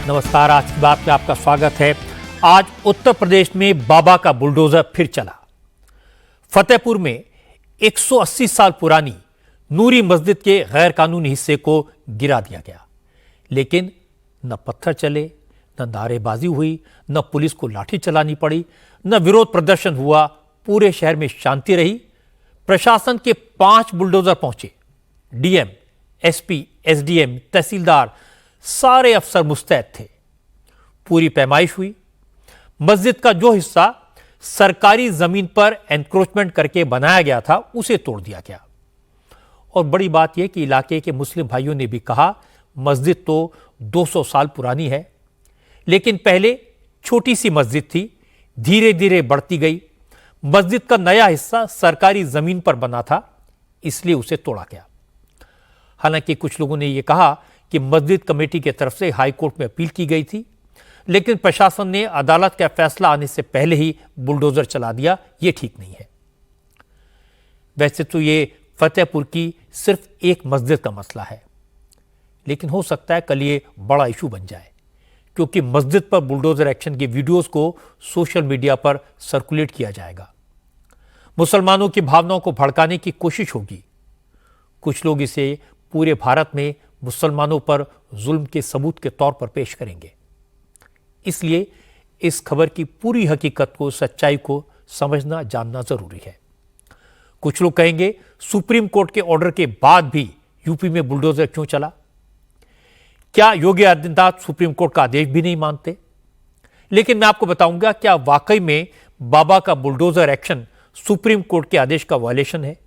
नमस्कार, आज की बात में आपका स्वागत है। आज उत्तर प्रदेश में बाबा का बुलडोजर फिर चला। फतेहपुर में 180 साल पुरानी नूरी मस्जिद के गैर कानूनी हिस्से को गिरा दिया गया, लेकिन न पत्थर चले, न नारेबाजी हुई, न पुलिस को लाठी चलानी पड़ी, न विरोध प्रदर्शन हुआ। पूरे शहर में शांति रही। प्रशासन के 5 बुलडोजर पहुंचे। डीएम, एसपी, एसडीएम, तहसीलदार, सारे अफसर मुस्तैद थे। पूरी पैमाइश हुई। मस्जिद का जो हिस्सा सरकारी जमीन पर एनक्रोचमेंट करके बनाया गया था, उसे तोड़ दिया गया। और बड़ी बात यह कि इलाके के मुस्लिम भाइयों ने भी कहा, मस्जिद तो 200 साल पुरानी है, लेकिन पहले छोटी सी मस्जिद थी, धीरे धीरे बढ़ती गई। मस्जिद का नया हिस्सा सरकारी जमीन पर बना था, इसलिए उसे तोड़ा गया। हालांकि कुछ लोगों ने यह कहा कि मस्जिद कमेटी की तरफ से हाई कोर्ट में अपील की गई थी, लेकिन प्रशासन ने अदालत का फैसला आने से पहले ही बुलडोजर चला दिया। यह ठीक नहीं है। वैसे तो यह फतेहपुर की सिर्फ एक मस्जिद का मसला है, लेकिन हो सकता है कल ये बड़ा इशू बन जाए, क्योंकि मस्जिद पर बुलडोजर एक्शन के वीडियोस को सोशल मीडिया पर सर्कुलेट किया जाएगा। मुसलमानों की भावनाओं को भड़काने की कोशिश होगी। कुछ लोग इसे पूरे भारत में मुसलमानों पर जुल्म के सबूत के तौर पर पेश करेंगे। इसलिए इस खबर की पूरी हकीकत को, सच्चाई को समझना, जानना जरूरी है। कुछ लोग कहेंगे, सुप्रीम कोर्ट के ऑर्डर के बाद भी यूपी में बुलडोजर क्यों चला? क्या योगी आदित्यनाथ सुप्रीम कोर्ट का आदेश भी नहीं मानते? लेकिन मैं आपको बताऊंगा, क्या वाकई में बाबा का बुलडोजर एक्शन सुप्रीम कोर्ट के आदेश का वायलेशन है?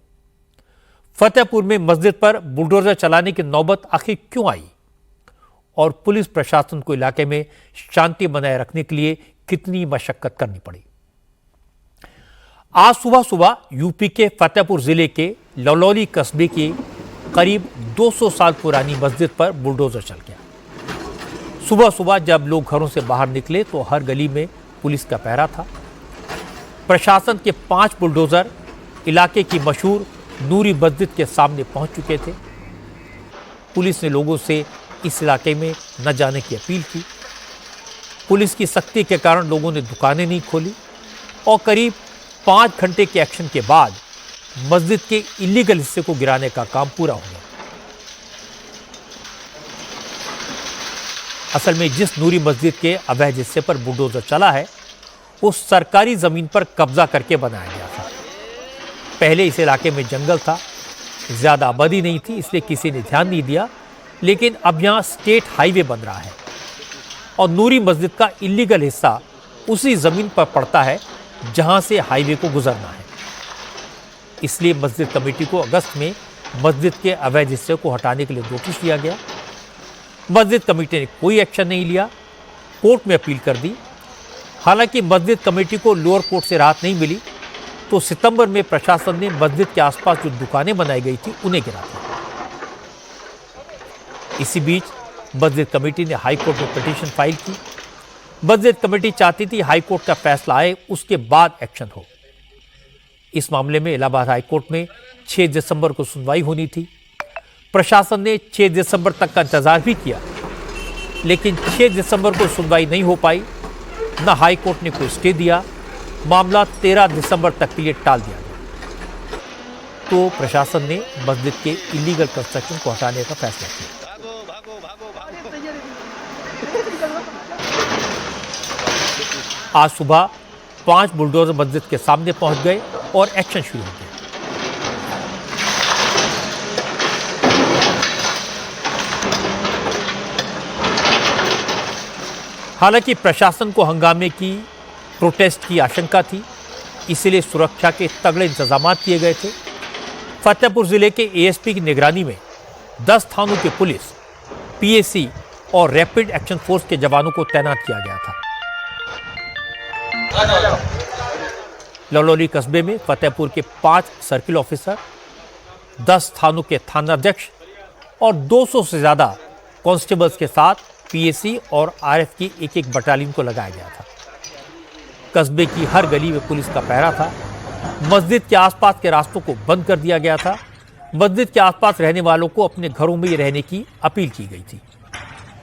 फतेहपुर में मस्जिद पर बुलडोजर चलाने की नौबत आखिर क्यों आई? और पुलिस प्रशासन को इलाके में शांति बनाए रखने के लिए कितनी मशक्कत करनी पड़ी? आज सुबह सुबह यूपी के फतेहपुर जिले के ललौली कस्बे की करीब 200 साल पुरानी मस्जिद पर बुलडोजर चल गया। सुबह सुबह जब लोग घरों से बाहर निकले तो हर गली में पुलिस का पहरा था। प्रशासन के 5 बुलडोजर इलाके की मशहूर नूरी मस्जिद के सामने पहुंच चुके थे। पुलिस ने लोगों से इस इलाके में न जाने की अपील की। पुलिस की सख्ती के कारण लोगों ने दुकानें नहीं खोली और करीब 5 घंटे के एक्शन के बाद मस्जिद के इलीगल हिस्से को गिराने का काम पूरा हो गया। असल में जिस नूरी मस्जिद के अवैध हिस्से पर बुलडोजर चला है, वो सरकारी जमीन पर कब्जा करके बनाया गया था। पहले इस इलाके में जंगल था, ज्यादा आबादी नहीं थी, इसलिए किसी ने ध्यान नहीं दिया। लेकिन अब यहां स्टेट हाईवे बन रहा है और नूरी मस्जिद का इलीगल हिस्सा उसी जमीन पर पड़ता है जहां से हाईवे को गुजरना है। इसलिए मस्जिद कमेटी को अगस्त में मस्जिद के अवैध हिस्से को हटाने के लिए नोटिस दिया गया। मस्जिद कमेटी ने कोई एक्शन नहीं लिया, कोर्ट में अपील कर दी। हालांकि मस्जिद कमेटी को लोअर कोर्ट से राहत नहीं मिली, तो सितंबर में प्रशासन ने मस्जिद के आसपास जो दुकानें बनाई गई थी, उन्हें गिरा दिया। इसी बीच मस्जिद कमेटी ने हाई कोर्ट में पिटीशन फाइल की। मस्जिद कमेटी चाहती थी हाई कोर्ट का फैसला आए, उसके बाद एक्शन हो। इस मामले में इलाहाबाद हाई कोर्ट में 6 दिसंबर को सुनवाई होनी थी। प्रशासन ने 6 दिसंबर तक का इंतजार भी किया, लेकिन 6 दिसंबर को सुनवाई नहीं हो पाई। न हाई कोर्ट ने कोई स्टे दिया। मामला 13 दिसंबर तक के लिए टाल दिया गया। तो प्रशासन ने मस्जिद के इलीगल कंस्ट्रक्शन को हटाने का फैसला किया। आज सुबह 5 बुलडोजर मस्जिद के सामने पहुंच गए और एक्शन शुरू हो गया। हालांकि प्रशासन को हंगामे की, प्रोटेस्ट की आशंका थी, इसलिए सुरक्षा के तगड़े इंतजाम किए गए थे। फतेहपुर जिले के एएसपी की निगरानी में 10 थानों की पुलिस, पीएसी और रैपिड एक्शन फोर्स के जवानों को तैनात किया गया था। ललौली कस्बे में फतेहपुर के 5 सर्किल ऑफिसर, 10 थानों के थानाध्यक्ष और 200 से ज्यादा कांस्टेबल्स के साथ पीएसी और आरएफ की एक बटालियन को लगाया गया था। कस्बे की हर गली में पुलिस का पहरा था। मस्जिद के आसपास के रास्तों को बंद कर दिया गया था। मस्जिद के आसपास रहने वालों को अपने घरों में ही रहने की अपील की गई थी।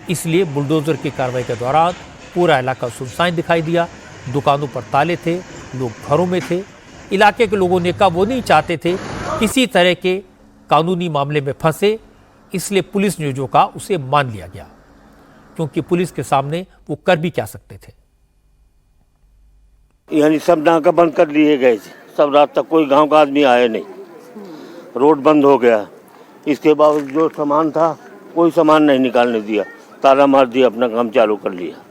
इसलिए बुलडोजर की कार्रवाई के दौरान पूरा इलाका सुनसान दिखाई दिया। दुकानों पर ताले थे, लोग घरों में थे। इलाके के लोगों ने कहा वो नहीं चाहते थे किसी तरह के कानूनी मामले में फंसे, इसलिए पुलिस ने जो कहा उसे मान लिया गया, क्योंकि पुलिस के सामने वो कर भी क्या सकते थे। यानी सब नाका बंद कर लिए गए थे, सब रात तक कोई गांव का आदमी आया नहीं, रोड बंद हो गया। इसके बावजूद जो सामान था कोई सामान नहीं निकालने दिया, ताला मार दिया, अपना काम चालू कर लिया।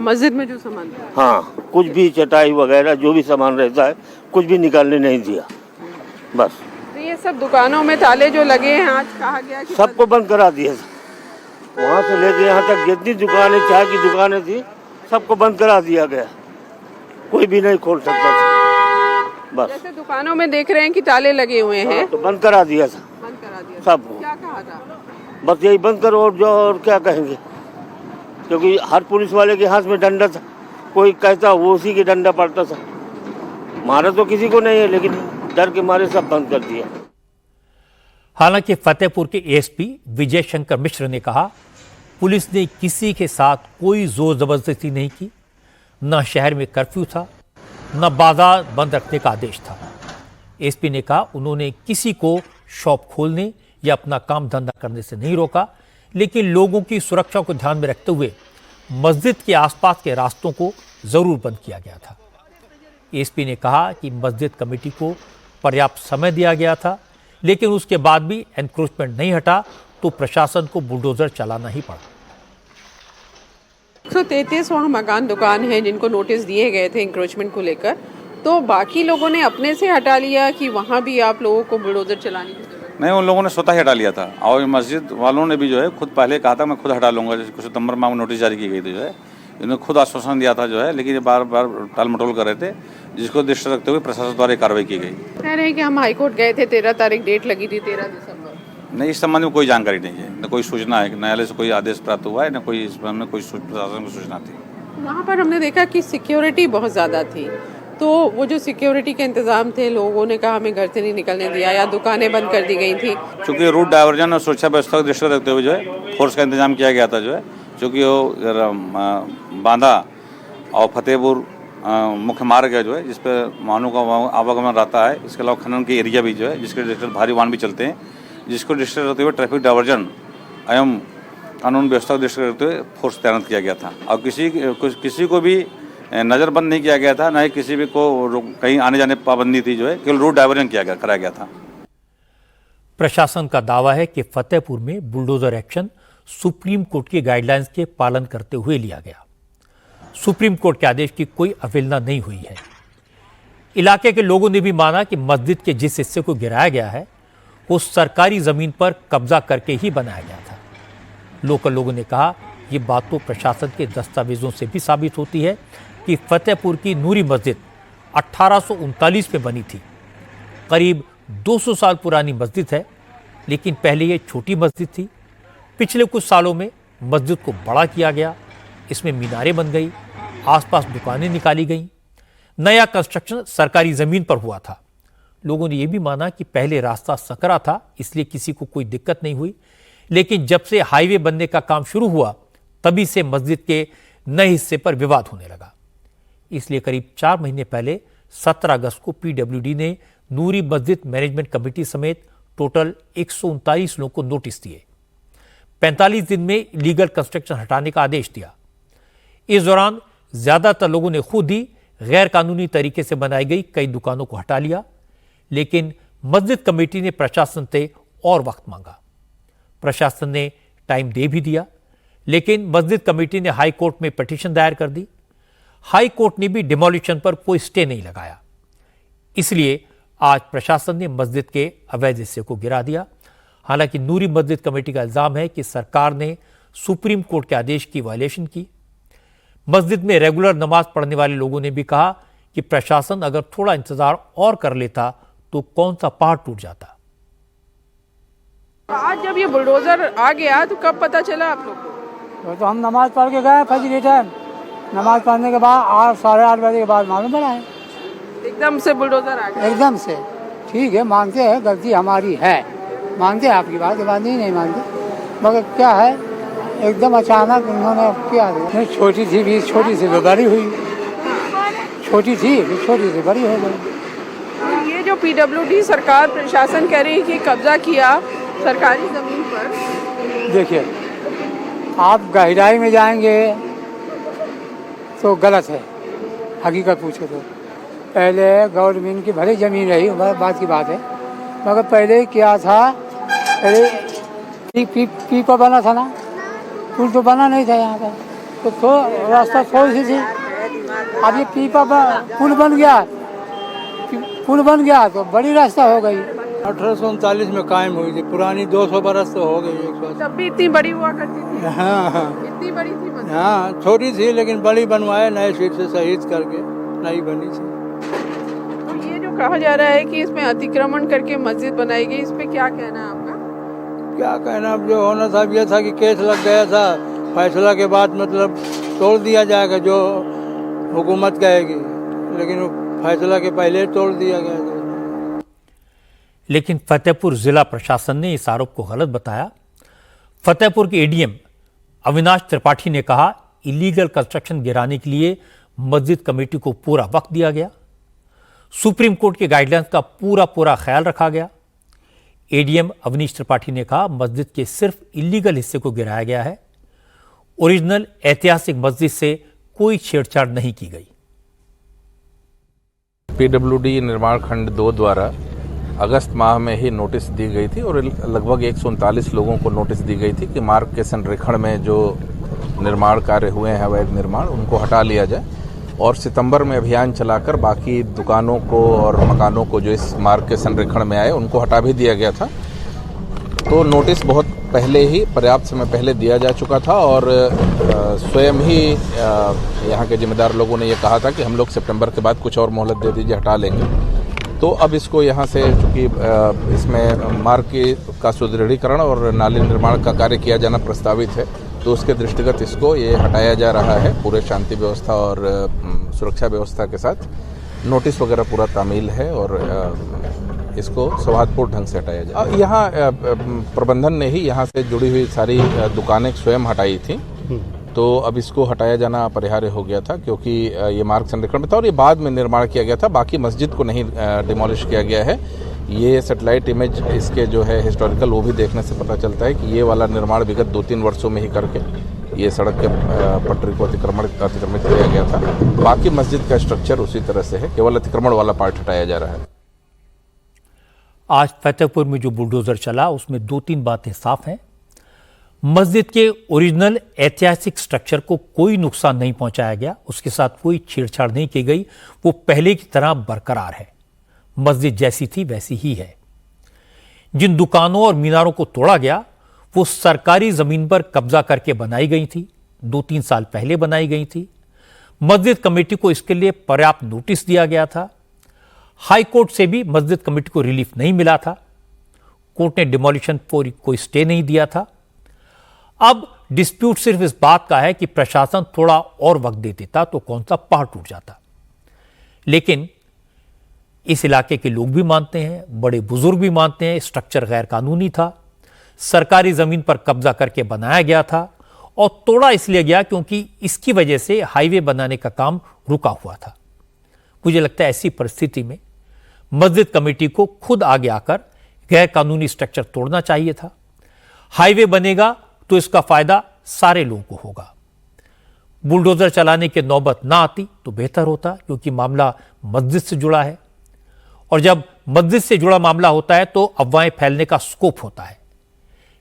मस्जिद में जो सामान था, हाँ, कुछ भी चटाई वगैरह जो भी सामान रहता है कुछ भी निकालने नहीं दिया, बस। तो ये सब दुकानों में ताले जो लगे हैं, आज कहा गया कि सबको बंद करा दिया था। वहाँ से लेके यहाँ तक जितनी दुकानें, चाय की दुकानें थी, सबको बंद करा दिया गया, कोई भी नहीं खोल सकता था, बस। जैसे दुकानों में देख रहे हैं कि ताले लगे हुए हैं, तो बंद करा दिया था, बंद करा दिया सबको। क्या कहा था? बस यही बंद करो, और जो और क्या कहेंगे, क्योंकि हर पुलिस वाले के हाथ में डंडा था, कोई कहता वो उसी के डंडा पड़ता था। मारा तो किसी को नहीं है, लेकिन डर के मारे सब बंद कर दिया। हालांकि फतेहपुर के एएसपी विजय शंकर मिश्र ने कहा पुलिस ने किसी के साथ कोई जोर जबरदस्ती नहीं की, न शहर में कर्फ्यू था, न बाजार बंद रखने का आदेश था। एसपी ने कहा उन्होंने किसी को शॉप खोलने या अपना काम धंधा करने से नहीं रोका, लेकिन लोगों की सुरक्षा को ध्यान में रखते हुए मस्जिद के आसपास के रास्तों को जरूर बंद किया गया था। एसपी ने कहा कि मस्जिद कमेटी को पर्याप्त समय दिया गया था, लेकिन उसके बाद भी एनक्रोचमेंट नहीं हटा तो प्रशासन को बुलडोजर चलाना ही पड़ा। 133 वहाँ मकान दुकान है जिनको नोटिस दिए गए थे इंक्रोचमेंट को लेकर, तो बाकी लोगों ने अपने से हटा लिया कि वहाँ भी आप लोगों को बुलडोजर चलाने की जरूरत नहीं, उन लोगों ने स्वतः ही हटा लिया था। और मस्जिद वालों ने भी जो है खुद पहले कहा था मैं खुद हटा लूंगा, जैसे सितंबर माह में नोटिस जारी की गई थी, जो है इन्होंने खुद आश्वासन दिया था जो है, लेकिन ये बार बार टाल मटोल कर रहे थे, जिसको दृष्टि रखते हुए प्रशासन द्वारा कार्रवाई की गई। कह रहे हैं कि हम हाईकोर्ट गए थे, 13 तारीख डेट लगी थी, 13 दिसंबर। नहीं, इस संबंध में कोई जानकारी नहीं है, न कोई सूचना है, न्यायालय से कोई आदेश प्राप्त हुआ है, न कोई इस संबंध में कोई प्रशासन को सूचना थी। वहाँ पर हमने देखा कि सिक्योरिटी बहुत ज़्यादा थी, तो वो जो सिक्योरिटी के इंतजाम थे, लोगों ने कहा हमें घर से नहीं निकलने दिया या दुकानें बंद कर दी गई थी। चूँकि रूट डायवर्जन और सुरक्षा व्यवस्था को दृष्टि रखते हुए जो है फोर्स का इंतजाम किया गया था, जो है चूँकि वो बांदा और फतेहपुर मुख्य मार्ग है जो है, जिस पर वाहनों का आवागमन रहता है, इसके अलावा खनन के एरिया भी जो है, जिसके दृष्टि भारी वाहन भी चलते हैं, जिसको दृष्टि रखते हुए ट्रैफिक डायवर्जन एवं कानून व्यवस्था को दृष्टि रखते हुए फोर्स तैनात किया गया था। और किसी को भी नज़रबंद नहीं किया गया था, न ही किसी भी को कहीं आने जाने पाबंदी थी, जो है केवल रूट डायवर्जन कराया गया था। प्रशासन का दावा है कि फतेहपुर में बुलडोजर एक्शन सुप्रीम कोर्ट की गाइडलाइंस के पालन करते हुए लिया गया। सुप्रीम कोर्ट के आदेश की कोई अवहेलना नहीं हुई है। इलाके के लोगों ने भी माना कि मस्जिद के जिस हिस्से को गिराया गया है वो सरकारी जमीन पर कब्जा करके ही बनाया गया था। लोकल लोगों ने कहा यह बात तो प्रशासन के दस्तावेजों से भी साबित होती है कि फतेहपुर की नूरी मस्जिद 1839 में बनी थी। करीब 200 साल पुरानी मस्जिद है, लेकिन पहले ये छोटी मस्जिद थी। पिछले कुछ सालों में मस्जिद को बड़ा किया गया, इसमें मीनारें बन गई, आसपास दुकानें निकाली गईं। नया कंस्ट्रक्शन सरकारी जमीन पर हुआ था। लोगों ने यह भी माना कि पहले रास्ता सकरा था, इसलिए किसी को कोई दिक्कत नहीं हुई, लेकिन जब से हाईवे बनने का काम शुरू हुआ तभी से मस्जिद के नए हिस्से पर विवाद होने लगा। इसलिए करीब 4 महीने पहले 17 अगस्त को पीडब्ल्यूडी ने नूरी मस्जिद मैनेजमेंट कमेटी समेत टोटल 139 लोगों को नोटिस दिए। 45 दिन में लीगल कंस्ट्रक्शन हटाने का आदेश दिया। इस दौरान ज्यादातर लोगों ने खुद ही गैर कानूनी तरीके से बनाई गई कई दुकानों को हटा लिया, लेकिन मस्जिद कमेटी ने प्रशासन से और वक्त मांगा। प्रशासन ने टाइम दे भी दिया, लेकिन मस्जिद कमेटी ने हाई कोर्ट में पिटीशन दायर कर दी। हाई कोर्ट ने भी डिमोलिशन पर कोई स्टे नहीं लगाया। इसलिए आज प्रशासन ने मस्जिद के अवैध हिस्से को गिरा दिया। हालांकि नूरी मस्जिद कमेटी का इल्जाम है कि सरकार ने सुप्रीम कोर्ट के आदेश की वायलेशन की। मस्जिद में रेगुलर नमाज पढ़ने वाले लोगों ने भी कहा कि प्रशासन अगर थोड़ा इंतजार और कर लेता तो कौन सा पहाड़ टूट जाता। आज जब ये बुलडोजर आ गया तो कब पता चला आप लोग को? तो हम नमाज पढ़ के गए फजर के टाइम, नमाज पढ़ने के बाद 8 साढ़े 8 बजे के बाद मालूम पड़ा है एकदम से बुलडोजर आ गया। एकदम से। ठीक है, मानते हैं गलती हमारी है, मानते हैं आपकी बात नहीं मानते, मगर क्या है एकदम अचानक उन्होंने किया। नहीं, छोटी थी भी, छोटी सी भी बड़ी हुई, छोटी थी भी, छोटी सी बड़ी हो गई। ये जो पीडब्ल्यूडी सरकार प्रशासन कह रही है कि कब्जा किया सरकारी जमीन पर, देखिए आप गहराई में जाएंगे तो गलत है, हकीकत पूछे तो। पहले गवर्नमेंट की भले ज़मीन रही, बात की बात है, मगर पहले क्या था, पहले पीपा बना था ना, पुल तो बना नहीं था यहाँ पर, तो रास्ता थोड़ी सी थी। अब ये पुल बन गया तो बड़ी रास्ता हो गई। 1839 में कायम हुई थी, पुरानी 200 बरस तो हो गई। 100 तब भी इतनी बड़ी हुआ करती थी। हाँ, इतनी बड़ी थी मस्जिद? हाँ, छोटी थी लेकिन बड़ी बनवाए नए सीट से शहीद करके नई बनी थी। तो ये जो कहा जा रहा है कि इसमें अतिक्रमण करके मस्जिद बनाई गई, इस पे क्या कहना है आपका? क्या कहना, अब जो होना था ये था कि केस लग गया था, फैसला के बाद मतलब तोड़ दिया जाएगा जो हुकूमत कहेगी, लेकिन वो फैसला के पहले तोड़ दिया गया था। लेकिन फतेहपुर जिला प्रशासन ने इस आरोप को गलत बताया। फतेहपुर के एडीएम अविनाश त्रिपाठी ने कहा, इलीगल कंस्ट्रक्शन गिराने के लिए मस्जिद कमेटी को पूरा वक्त दिया गया, सुप्रीम कोर्ट के गाइडलाइंस का पूरा ख्याल रखा गया। एडीएम अविनाश त्रिपाठी ने कहा, मस्जिद के सिर्फ इलीगल हिस्से को गिराया गया है, ओरिजिनल ऐतिहासिक मस्जिद से कोई छेड़छाड़ नहीं की गई। पीडब्ल्यूडी निर्माण खंड 2 द्वारा अगस्त माह में ही नोटिस दी गई थी और लगभग 139 लोगों को नोटिस दी गई थी कि मार्ग के संरेखण में जो निर्माण कार्य हुए हैं अवैध निर्माण, उनको हटा लिया जाए, और सितंबर में अभियान चलाकर बाकी दुकानों को और मकानों को जो इस मार्ग के संरेखण में आए उनको हटा भी दिया गया था। तो नोटिस बहुत पहले ही, पर्याप्त समय पहले दिया जा चुका था और स्वयं ही यहाँ के जिम्मेदार लोगों ने ये कहा था कि हम लोग सितंबर के बाद कुछ और मोहलत दे दीजिए, हटा लेंगे। तो अब इसको यहाँ से, चूँकि इसमें मार्ग का सुदृढ़ीकरण और नाली निर्माण का कार्य किया जाना प्रस्तावित है, तो उसके दृष्टिगत इसको ये हटाया जा रहा है पूरे शांति व्यवस्था और सुरक्षा व्यवस्था के साथ। नोटिस वगैरह पूरा तामील है और इसको सौहार्दपूर्ण ढंग से हटाया जाए। यहाँ प्रबंधन ने ही यहाँ से जुड़ी हुई सारी दुकानें स्वयं हटाई थी, तो अब इसको हटाया जाना अपरिहार्य हो गया था क्योंकि ये मार्ग संरक्षण में था और ये बाद में निर्माण किया गया था। बाकी मस्जिद को नहीं डिमोलिश किया गया है। ये सैटेलाइट इमेज इसके जो है हिस्टोरिकल, वो भी देखने से पता चलता है कि ये वाला निर्माण विगत 2-3 वर्षों में ही करके ये सड़क के पटरी को अतिक्रमित किया गया था। बाकी मस्जिद का स्ट्रक्चर उसी तरह से है, केवल अतिक्रमण वाला पार्ट हटाया जा रहा है। आज फतेहपुर में जो बुलडोजर चला उसमें 2-3 बातें साफ हैं। मस्जिद के ओरिजिनल ऐतिहासिक स्ट्रक्चर को कोई नुकसान नहीं पहुंचाया गया, उसके साथ कोई छेड़छाड़ नहीं की गई, वो पहले की तरह बरकरार है। मस्जिद जैसी थी वैसी ही है। जिन दुकानों और मीनारों को तोड़ा गया वो सरकारी जमीन पर कब्जा करके बनाई गई थी, 2-3 साल पहले बनाई गई थी। मस्जिद कमेटी को इसके लिए पर्याप्त नोटिस दिया गया था। हाई कोर्ट से भी मस्जिद कमेटी को रिलीफ नहीं मिला था। कोर्ट ने डिमोलिशन पर कोई स्टे नहीं दिया था। अब डिस्प्यूट सिर्फ इस बात का है कि प्रशासन थोड़ा और वक्त दे देता तो कौन सा पहाड़ टूट जाता। लेकिन इस इलाके के लोग भी मानते हैं, बड़े बुजुर्ग भी मानते हैं, स्ट्रक्चर गैर कानूनी था, सरकारी जमीन पर कब्जा करके बनाया गया था और तोड़ा इसलिए गया क्योंकि इसकी वजह से हाईवे बनाने का काम रुका हुआ था। मुझे लगता है ऐसी परिस्थिति में मस्जिद कमेटी को खुद आगे आकर गैर कानूनी स्ट्रक्चर तोड़ना चाहिए था। हाईवे बनेगा तो इसका फायदा सारे लोगों को होगा। बुलडोजर चलाने की नौबत ना आती तो बेहतर होता, क्योंकि मामला मस्जिद से जुड़ा है और जब मस्जिद से जुड़ा मामला होता है तो अफवाहें फैलने का स्कोप होता है।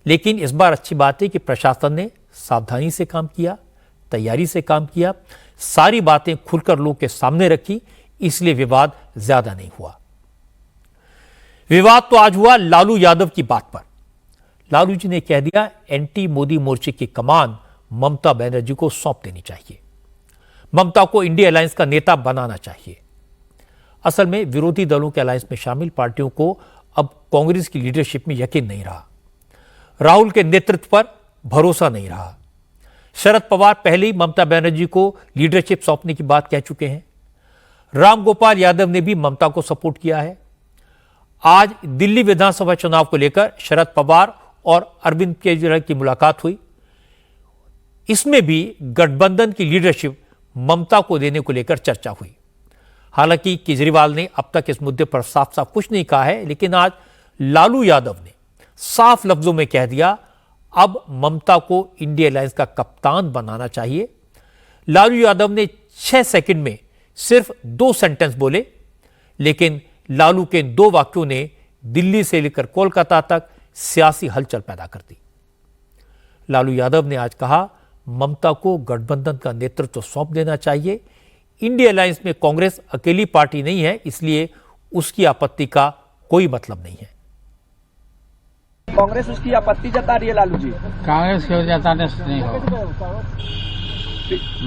लेकिन इस बार अच्छी बात है कि प्रशासन ने सावधानी से काम किया, तैयारी से काम किया, सारी बातें खुलकर लोगों के सामने रखी, इसलिए विवाद ज्यादा नहीं हुआ। विवाद तो आज हुआ लालू यादव की बात पर। लालू जी ने कह दिया एंटी मोदी मोर्चे की कमान ममता बनर्जी को सौंप देनी चाहिए, ममता को इंडिया अलायंस का नेता बनाना चाहिए। असल में विरोधी दलों के अलायंस में शामिल पार्टियों को अब कांग्रेस की लीडरशिप में यकीन नहीं रहा, राहुल के नेतृत्व पर भरोसा नहीं रहा। शरद पवार पहले ही ममता बनर्जी को लीडरशिप सौंपने की बात कह चुके हैं। रामगोपाल यादव ने भी ममता को सपोर्ट किया है। आज दिल्ली विधानसभा चुनाव को लेकर शरद पवार और अरविंद केजरीवाल की मुलाकात हुई। इसमें भी गठबंधन की लीडरशिप ममता को देने को लेकर चर्चा हुई। हालांकि केजरीवाल ने अब तक इस मुद्दे पर साफ साफ कुछ नहीं कहा है, लेकिन आज लालू यादव ने साफ लफ्जों में कह दिया अब ममता को इंडिया अलायंस का कप्तान बनाना चाहिए। लालू यादव ने 6 सेकंड में सिर्फ 2 सेंटेंस बोले, लेकिन लालू के 2 वाक्यों ने दिल्ली से लेकर कोलकाता तक सियासी हलचल पैदा कर दी। लालू यादव ने आज कहा ममता को गठबंधन का नेतृत्व सौंप देना चाहिए। इंडिया अलायंस में कांग्रेस अकेली पार्टी नहीं है, इसलिए उसकी आपत्ति का कोई मतलब नहीं है। कांग्रेस उसकी आपत्ति जता रही है लालू जी। कांग्रेस के जताने से नहीं हो,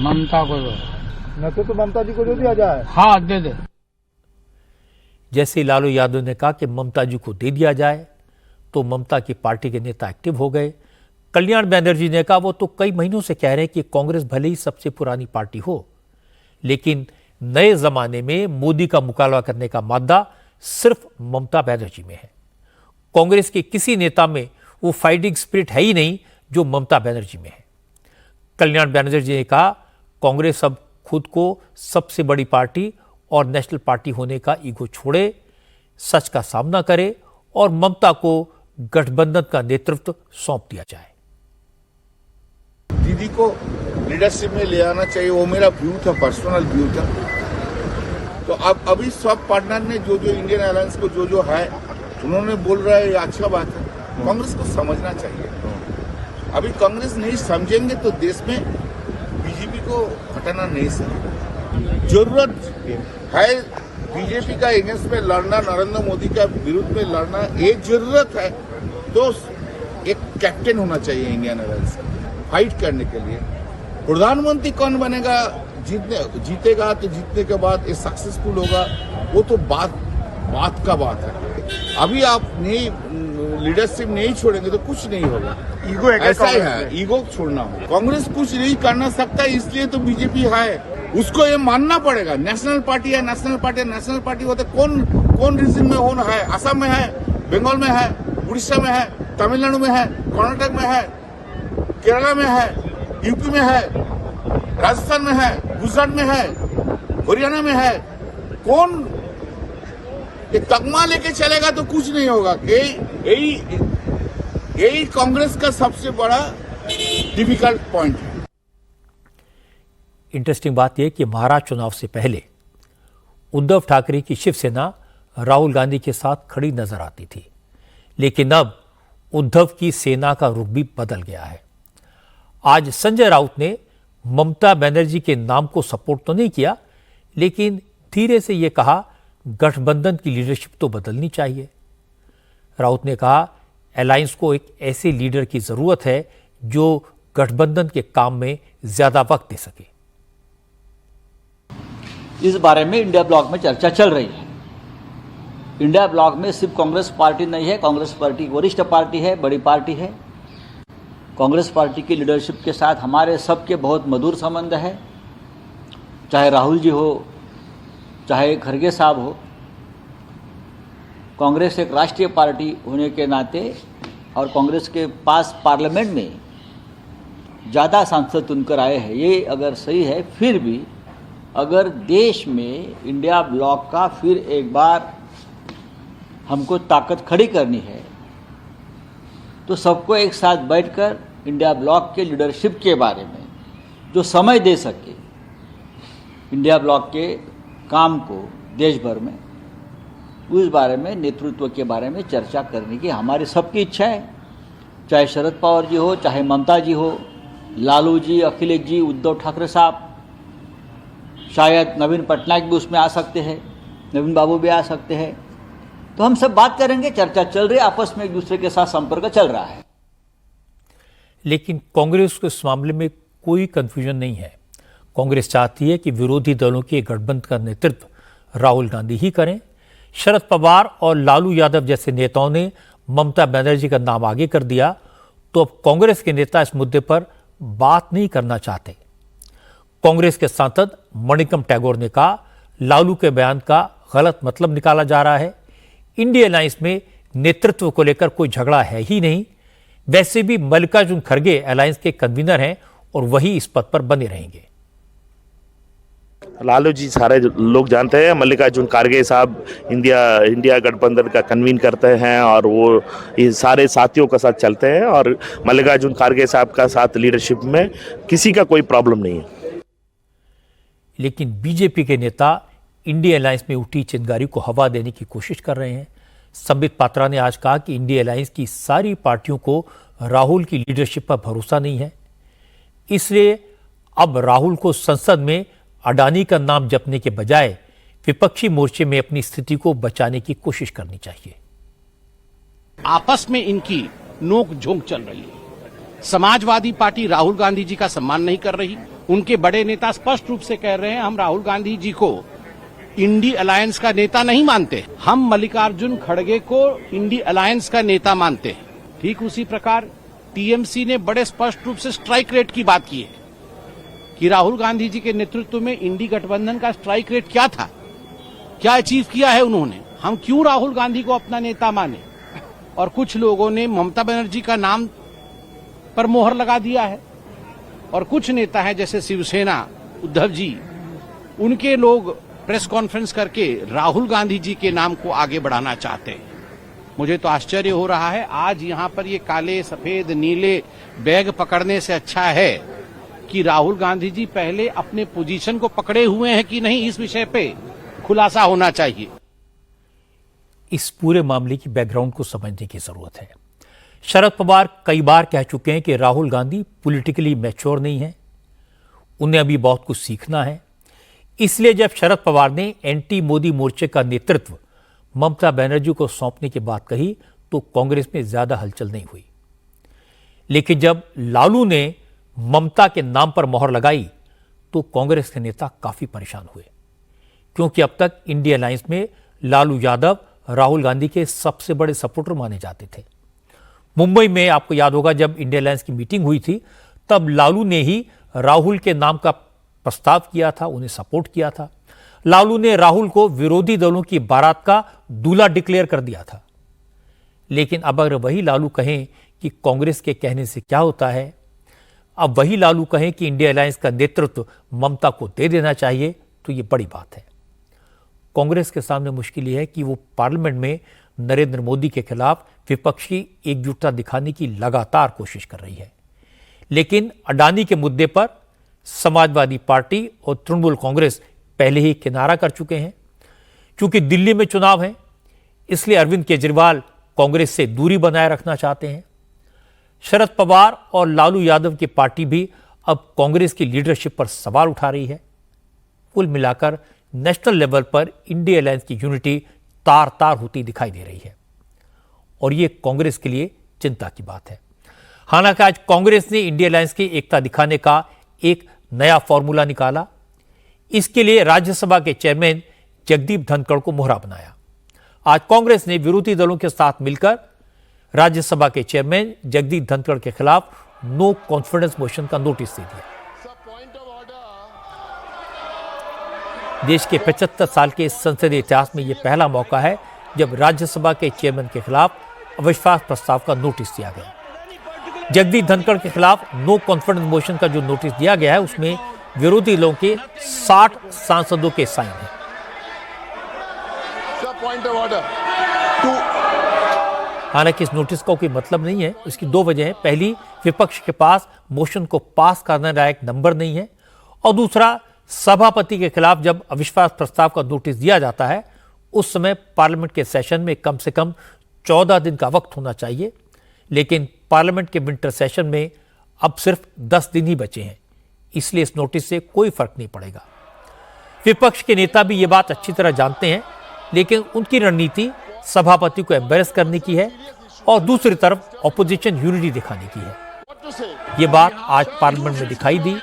ममता को दो। न तो ममता जी को जो दिया जाए। हाँ दे दे। जैसे लालू यादव ने कहा कि ममता जी को दे दिया जाए, तो ममता की पार्टी के नेता एक्टिव हो गए। कल्याण बनर्जी ने कहा वो तो कई महीनों से कह रहे हैं कि कांग्रेस भले ही सबसे पुरानी पार्टी हो, लेकिन नए जमाने में मोदी का मुकाबला करने का मादा सिर्फ ममता बनर्जी में है। कांग्रेस के किसी नेता में वो फाइटिंग स्पिरिट है ही नहीं जो ममता बनर्जी में है। कल्याण बनर्जी ने कहा कांग्रेस अब खुद को सबसे बड़ी पार्टी और नेशनल पार्टी होने का ईगो छोड़े, सच का सामना करे और ममता को गठबंधन का नेतृत्व सौंप दिया जाए। दीदी को लीडरशिप में ले आना चाहिए, वो मेरा व्यू था, पर्सनल व्यू था। तो अब अभी सब पार्टनर ने जो इंडियन अलायंस को जो है उन्होंने बोल रहा है, ये अच्छा बात है। कांग्रेस को समझना चाहिए। अभी कांग्रेस नहीं समझेंगे तो देश में बीजेपी को हटाना नहीं सकेगा। जरूरत है बीजेपी का अगेंस्ट में लड़ना, नरेंद्र मोदी का विरुद्ध में लड़ना, ये जरूरत है। तो एक कैप्टन होना चाहिए इंडियन अलायंस फाइट करने के लिए। प्रधानमंत्री कौन बनेगा, जीतेगा तो जीतने के बाद ये सक्सेसफुल होगा, वो तो बात का बात है। अभी आप नहीं लीडरशिप नहीं छोड़ेंगे तो कुछ नहीं होगा। ईगो ऐसा ही है, ईगो छोड़ना होगा। कांग्रेस कुछ नहीं करना सकता, इसलिए तो बीजेपी है, उसको ये मानना पड़ेगा। नेशनल पार्टी है, नेशनल पार्टी है, नेशनल पार्टी होते कौन रीजन में होना है? असम में है, बंगाल में है, उड़ीसा में है, तमिलनाडु में है, कर्नाटक में है, केरला में है, यूपी में है, राजस्थान में है, गुजरात में है, हरियाणा में है। कौन ये तगमा लेके चलेगा तो कुछ नहीं होगा। यही कांग्रेस का सबसे बड़ा डिफिकल्ट पॉइंट है। इंटरेस्टिंग बात यह कि महाराष्ट्र चुनाव से पहले उद्धव ठाकरे की शिवसेना राहुल गांधी के साथ खड़ी नजर आती थी, लेकिन अब उद्धव की सेना का रुख भी बदल गया है। आज संजय राउत ने ममता बनर्जी के नाम को सपोर्ट तो नहीं किया, लेकिन धीरे से यह कहा गठबंधन की लीडरशिप तो बदलनी चाहिए। राउत ने कहा अलायंस को एक ऐसे लीडर की जरूरत है जो गठबंधन के काम में ज्यादा वक्त दे सके। इस बारे में इंडिया ब्लॉक में चर्चा चल रही है। इंडिया ब्लॉक में सिर्फ कांग्रेस पार्टी नहीं है, कांग्रेस पार्टी वरिष्ठ पार्टी है, बड़ी पार्टी है। कांग्रेस पार्टी की लीडरशिप के साथ हमारे सबके बहुत मधुर संबंध है, चाहे राहुल जी हो, चाहे खरगे साहब हो। कांग्रेस एक राष्ट्रीय पार्टी होने के नाते और कांग्रेस के पास पार्लियामेंट में ज़्यादा सांसद चुनकर आए हैं, ये अगर सही है, फिर भी अगर देश में इंडिया ब्लॉक का फिर एक बार हमको ताकत खड़ी करनी है तो सबको एक साथ बैठकर इंडिया ब्लॉक के लीडरशिप के बारे में जो समय दे सके, इंडिया ब्लॉक के काम को देश भर में, उस बारे में, नेतृत्व के बारे में चर्चा करने की हमारी सबकी इच्छा है। चाहे शरद पवार जी हो, चाहे ममता जी हो, लालू जी, अखिलेश जी, उद्धव ठाकरे साहब, शायद नवीन पटनायक भी उसमें आ सकते हैं, नवीन बाबू भी आ सकते हैं। तो हम सब बात करेंगे, चर्चा चल रही है, आपस में एक दूसरे के साथ संपर्क चल रहा है। लेकिन कांग्रेस को इस मामले में कोई कंफ्यूजन नहीं है। कांग्रेस चाहती है कि विरोधी दलों के गठबंधन का नेतृत्व राहुल गांधी ही करें। शरद पवार और लालू यादव जैसे नेताओं ने ममता बनर्जी का नाम आगे कर दिया, तो अब कांग्रेस के नेता इस मुद्दे पर बात नहीं करना चाहते। कांग्रेस के सांसद मणिकम टैगोर ने कहा लालू के बयान का गलत मतलब निकाला जा रहा है। इंडिया अलायंस में नेतृत्व को लेकर कोई झगड़ा है ही नहीं। वैसे भी मल्लिकार्जुन खड़गे अलायंस के कन्वीनर हैं, और वही इस पद पर बने रहेंगे। लालू जी सारे लोग जानते हैं, मल्लिकार्जुन खड़गे साहब इंडिया गठबंधन का कन्वीन करते हैं और वो ये सारे साथियों के साथ चलते हैं और मल्लिकार्जुन खड़गे साहब का साथ लीडरशिप में किसी का कोई प्रॉब्लम नहीं है। लेकिन बीजेपी के नेता इंडिया अलायंस में उठी चिंगारी को हवा देने की कोशिश कर रहे हैं। संबित पात्रा ने आज कहा कि इंडिया अलायंस की सारी पार्टियों को राहुल की लीडरशिप पर भरोसा नहीं है, इसलिए अब राहुल को संसद में अडानी का नाम जपने के बजाय विपक्षी मोर्चे में अपनी स्थिति को बचाने की कोशिश करनी चाहिए। आपस में इनकी नोक झोंक चल रही है। समाजवादी पार्टी राहुल गांधी जी का सम्मान नहीं कर रही। उनके बड़े नेता स्पष्ट रूप से कह रहे हैं हम राहुल गांधी जी को इंडी अलायंस का नेता नहीं मानते, हम मल्लिकार्जुन खड़गे को इंडी अलायंस का नेता मानते हैं। ठीक उसी प्रकार टीएमसी ने बड़े स्पष्ट रूप से स्ट्राइक रेट की बात की है कि राहुल गांधी जी के नेतृत्व में इंडी गठबंधन का स्ट्राइक रेट क्या था, क्या अचीव किया है उन्होंने, हम क्यों राहुल गांधी को अपना नेता माने। और कुछ लोगों ने ममता बनर्जी का नाम पर मोहर लगा दिया है और कुछ नेता हैं जैसे शिवसेना उद्धव जी, उनके लोग प्रेस कॉन्फ्रेंस करके राहुल गांधी जी के नाम को आगे बढ़ाना चाहते हैं। मुझे तो आश्चर्य हो रहा है, आज यहाँ पर ये काले सफेद नीले बैग पकड़ने से अच्छा है कि राहुल गांधी जी पहले अपने पोजीशन को पकड़े हुए हैं कि नहीं, इस विषय पे खुलासा होना चाहिए। इस पूरे मामले की बैकग्राउंड को समझने की जरूरत है। शरद पवार कई बार कह चुके हैं कि राहुल गांधी पॉलिटिकली मैच्योर नहीं है, उन्हें अभी बहुत कुछ सीखना है। इसलिए जब शरद पवार ने एंटी मोदी मोर्चे का नेतृत्व ममता बनर्जी को सौंपने की बात कही तो कांग्रेस में ज्यादा हलचल नहीं हुई। लेकिन जब लालू ने ममता के नाम पर मोहर लगाई तो कांग्रेस के नेता काफी परेशान हुए, क्योंकि अब तक इंडिया अलायंस में लालू यादव राहुल गांधी के सबसे बड़े सपोर्टर माने जाते थे। मुंबई में आपको याद होगा जब इंडिया अलायंस की मीटिंग हुई थी तब लालू ने ही राहुल के नाम का प्रस्ताव किया था, उन्हें सपोर्ट किया था। लालू ने राहुल को विरोधी दलों की बारात का दूल्हा डिक्लेयर कर दिया था। लेकिन अब अगर वही लालू कहें कि कांग्रेस के कहने से क्या होता है, अब वही लालू कहें कि इंडिया अलायंस का नेतृत्व ममता को दे देना चाहिए, तो ये बड़ी बात है। कांग्रेस के सामने मुश्किल यह है कि वो पार्लियामेंट में नरेंद्र मोदी के खिलाफ विपक्ष की एकजुटता दिखाने की लगातार कोशिश कर रही है। लेकिन अडानी के मुद्दे पर समाजवादी पार्टी और तृणमूल कांग्रेस पहले ही किनारा कर चुके हैं। क्योंकि दिल्ली में चुनाव है, इसलिए अरविंद केजरीवाल कांग्रेस से दूरी बनाए रखना चाहते हैं। शरद पवार और लालू यादव की पार्टी भी अब कांग्रेस की लीडरशिप पर सवाल उठा रही है। कुल मिलाकर नेशनल लेवल पर इंडिया अलायंस की यूनिटी तार तार होती दिखाई दे रही है और यह कांग्रेस के लिए चिंता की बात है। हालांकि आज कांग्रेस ने इंडिया अलायंस की एकता दिखाने का एक नया फॉर्मूला निकाला। इसके लिए राज्यसभा के चेयरमैन जगदीप धनखड़ को मोहरा बनाया। आज कांग्रेस ने विरोधी दलों के साथ मिलकर राज्यसभा के चेयरमैन जगदीप धनखड़ के खिलाफ नो कॉन्फिडेंस मोशन का नोटिस दे दिया। देश के 75 साल के संसदीय इतिहास में यह पहला मौका है जब राज्यसभा के चेयरमैन के खिलाफ अविश्वास प्रस्ताव का नोटिस दिया गया। जगदीप धनखड़ के खिलाफ नो कॉन्फिडेंस मोशन का जो नोटिस दिया गया है उसमें विरोधी दलों के 60 सांसदों के साइन हैं। हालांकि इस नोटिस का कोई मतलब नहीं है। इसकी दो वजह है। पहली, विपक्ष के पास मोशन को पास करने लायक नंबर नहीं है, और दूसरा, सभापति के खिलाफ जब अविश्वास प्रस्ताव का नोटिस दिया जाता है उस समय पार्लियामेंट के सेशन में कम से कम 14 दिन का वक्त होना चाहिए। लेकिन पार्लियामेंट के विंटर सेशन में अब सिर्फ 10 दिन ही बचे हैं, इसलिए इस नोटिस से कोई फर्क नहीं पड़ेगा। विपक्ष के नेता भी ये बात अच्छी तरह जानते हैं, लेकिन उनकी रणनीति सभापति को एम्बेरस करने की है और दूसरी तरफ ऑपोजिशन यूनिटी दिखाने की है। ये बात आज पार्लियामेंट में दिखाई दी।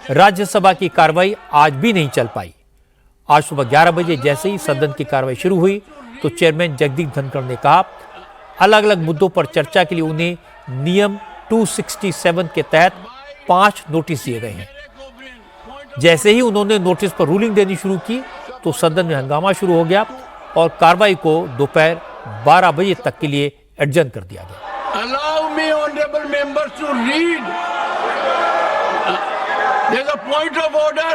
राज्यसभा की कार्रवाई आज भी नहीं चल पाई। आज सुबह 11 बजे जैसे ही सदन की कार्रवाई शुरू हुई तो चेयरमैन जगदीप धनखड़ ने कहा अलग अलग मुद्दों पर चर्चा के लिए उन्हें नियम 267 के तहत 5 नोटिस दिए गए हैं। जैसे ही उन्होंने नोटिस पर रूलिंग देनी शुरू की तो सदन में हंगामा शुरू हो गया और कार्रवाई को दोपहर 12 बजे तक के लिए एडजर्न कर दिया गया। Allow me, honorable members, to read There's a point of order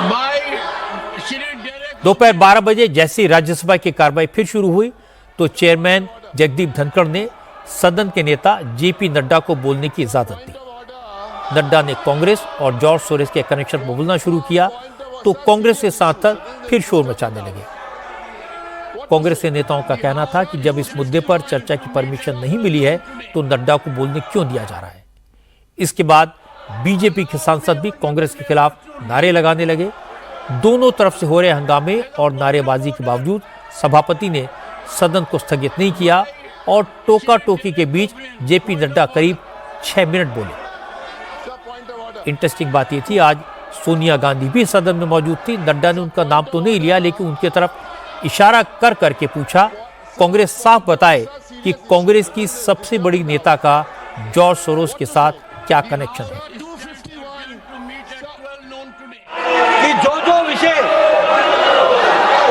by Shri Derek. दोपहर 12 बजे जैसे ही राज्यसभा की कार्रवाई फिर शुरू हुई तो चेयरमैन जगदीप धनखड़ ने सदन के नेता जेपी नड्डा को बोलने की इजाजत दी। नड्डा ने कांग्रेस और जॉर्ज सोरेस के कनेक्शन पर बोलना शुरू किया तो कांग्रेस के सांसद फिर शोर मचाने लगे। कांग्रेस के नेताओं का कहना था कि जब इस मुद्दे पर चर्चा की परमिशन नहीं मिली है तो नड्डा को बोलने क्यों दिया जा रहा है। इसके बाद बीजेपी के सांसद भी कांग्रेस के खिलाफ नारे लगाने लगे। दोनों तरफ से हो रहे हंगामे और नारेबाजी के बावजूद सभापति ने सदन को स्थगित नहीं किया और टोका टोकी के बीच जेपी नड्डा करीब 6 मिनट बोले। इंटरेस्टिंग बात यह थी, आज सोनिया गांधी भी सदन में मौजूद थी। नड्डा ने उनका नाम तो नहीं लिया लेकिन उनकी तरफ इशारा कर करके पूछा, कांग्रेस साफ बताए कि कांग्रेस की सबसे बड़ी नेता का जॉर्ज सोरोस के साथ क्या कनेक्शन है। कि जो विषय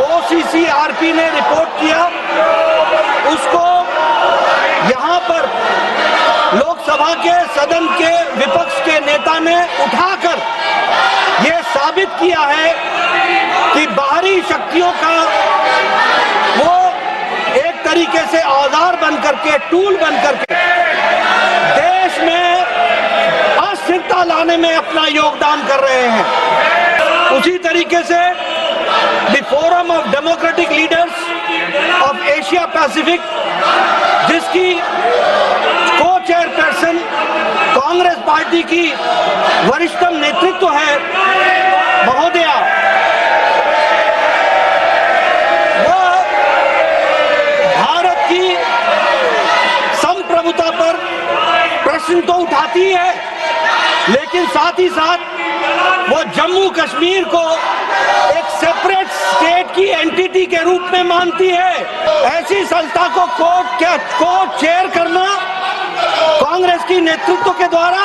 OCCRP ने रिपोर्ट किया उसको यहाँ पर लोकसभा के सदन के विपक्ष के नेता ने उठाकर ये साबित किया है कि बाहरी शक्तियों का वो एक तरीके से औजार बन करके, टूल बन करके देश में अस्थिरता लाने में अपना योगदान कर रहे हैं। उसी तरीके से the forum of democratic leaders of Asia Pacific, जिसकी को चेयरपर्सन कांग्रेस पार्टी की वरिष्ठतम नेतृत्व है महोदया, वह भारत की संप्रभुता पर प्रश्न तो उठाती है लेकिन साथ ही साथ वो जम्मू कश्मीर को एक सेपरेट स्टेट की एंटिटी के रूप में मानती है। ऐसी संस्था को कोर्ट चेयर करना कांग्रेस की नेतृत्व के द्वारा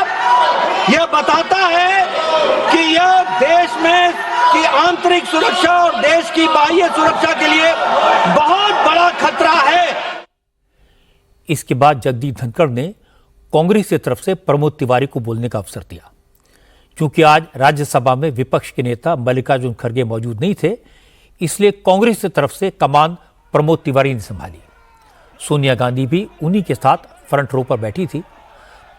यह बताता है कि यह देश में की आंतरिक सुरक्षा और देश की बाह्य सुरक्षा के लिए बहुत बड़ा खतरा है। इसके बाद जगदीप धनखड़ ने कांग्रेस की तरफ से प्रमोद तिवारी को बोलने का अवसर दिया। क्योंकि आज राज्यसभा में विपक्ष के नेता मल्लिकार्जुन खड़गे मौजूद नहीं थे, इसलिए कांग्रेस की तरफ से कमान प्रमोद तिवारी ने संभाली। सोनिया गांधी भी उन्हीं के साथ फ्रंट रो पर बैठी थी।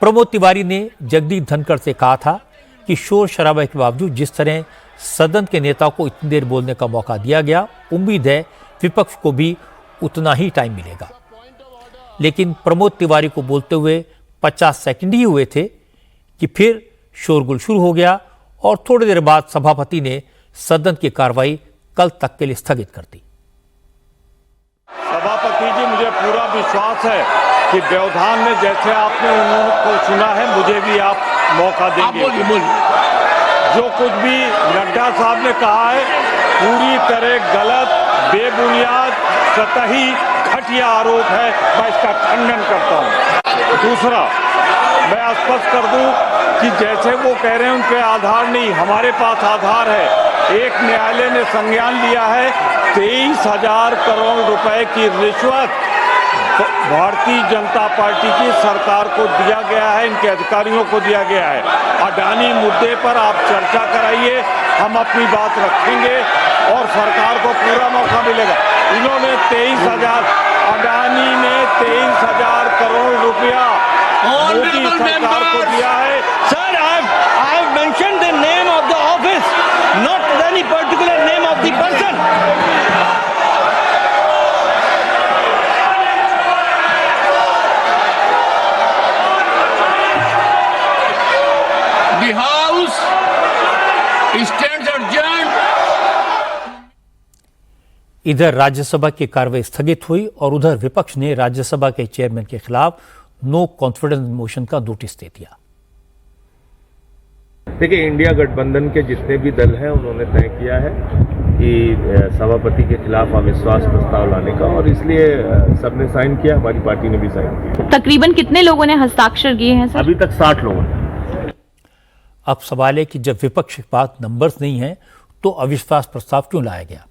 प्रमोद तिवारी ने जगदीप धनखड़ से कहा था कि शोर शराबे के बावजूद जिस तरह सदन के नेता को इतनी देर बोलने का मौका दिया गया, उम्मीद है विपक्ष को भी उतना ही टाइम मिलेगा। लेकिन प्रमोद तिवारी को बोलते हुए 50 सेकंड ही हुए थे कि फिर शोरगुल शुरू हो गया और थोड़ी देर बाद सभापति ने सदन की कार्रवाई कल तक के लिए स्थगित कर दी। सभापति जी, मुझे पूरा विश्वास है कि व्यवधान में जैसे आपने उनको सुना है, मुझे भी आप मौका देंगे। जो कुछ भी नड्डा साहब ने कहा है पूरी तरह गलत, बेबुनियाद, सतही, घटिया आरोप है। मैं इसका खंडन करता हूं। दूसरा, मैं स्पष्ट कर दूं कि जैसे वो कह रहे हैं उनके आधार नहीं, हमारे पास आधार है। एक न्यायालय ने संज्ञान लिया है 23,000 करोड़ रुपए की रिश्वत भारतीय जनता पार्टी की सरकार को दिया गया है, इनके अधिकारियों को दिया गया है। अडानी मुद्दे पर आप चर्चा कराइए, हम अपनी बात रखेंगे और सरकार को पूरा मौका मिलेगा। इन्होंने 23,000, अडानी ने 23,000 करोड़ रुपया मोदी सरकार को दिया है। Sir, I have mentioned the name of the office, not any particular name of the person. The House stands adjourned. इधर राज्यसभा की कार्रवाई स्थगित हुई और उधर विपक्ष ने राज्यसभा के चेयरमैन के खिलाफ नो कॉन्फिडेंस मोशन का नोटिस दे दिया। देखिए, इंडिया गठबंधन के जितने भी दल हैं उन्होंने तय किया है कि सभापति के खिलाफ अविश्वास प्रस्ताव लाने का, और इसलिए सबने साइन किया, हमारी पार्टी ने भी साइन किया। तकरीबन कितने लोगों ने हस्ताक्षर किए हैं सर? अभी तक 60 लोगों ने। अब सवाल है कि जब विपक्ष के पास नंबर्स नहीं हैं तो अविश्वास प्रस्ताव क्यों लाया गया।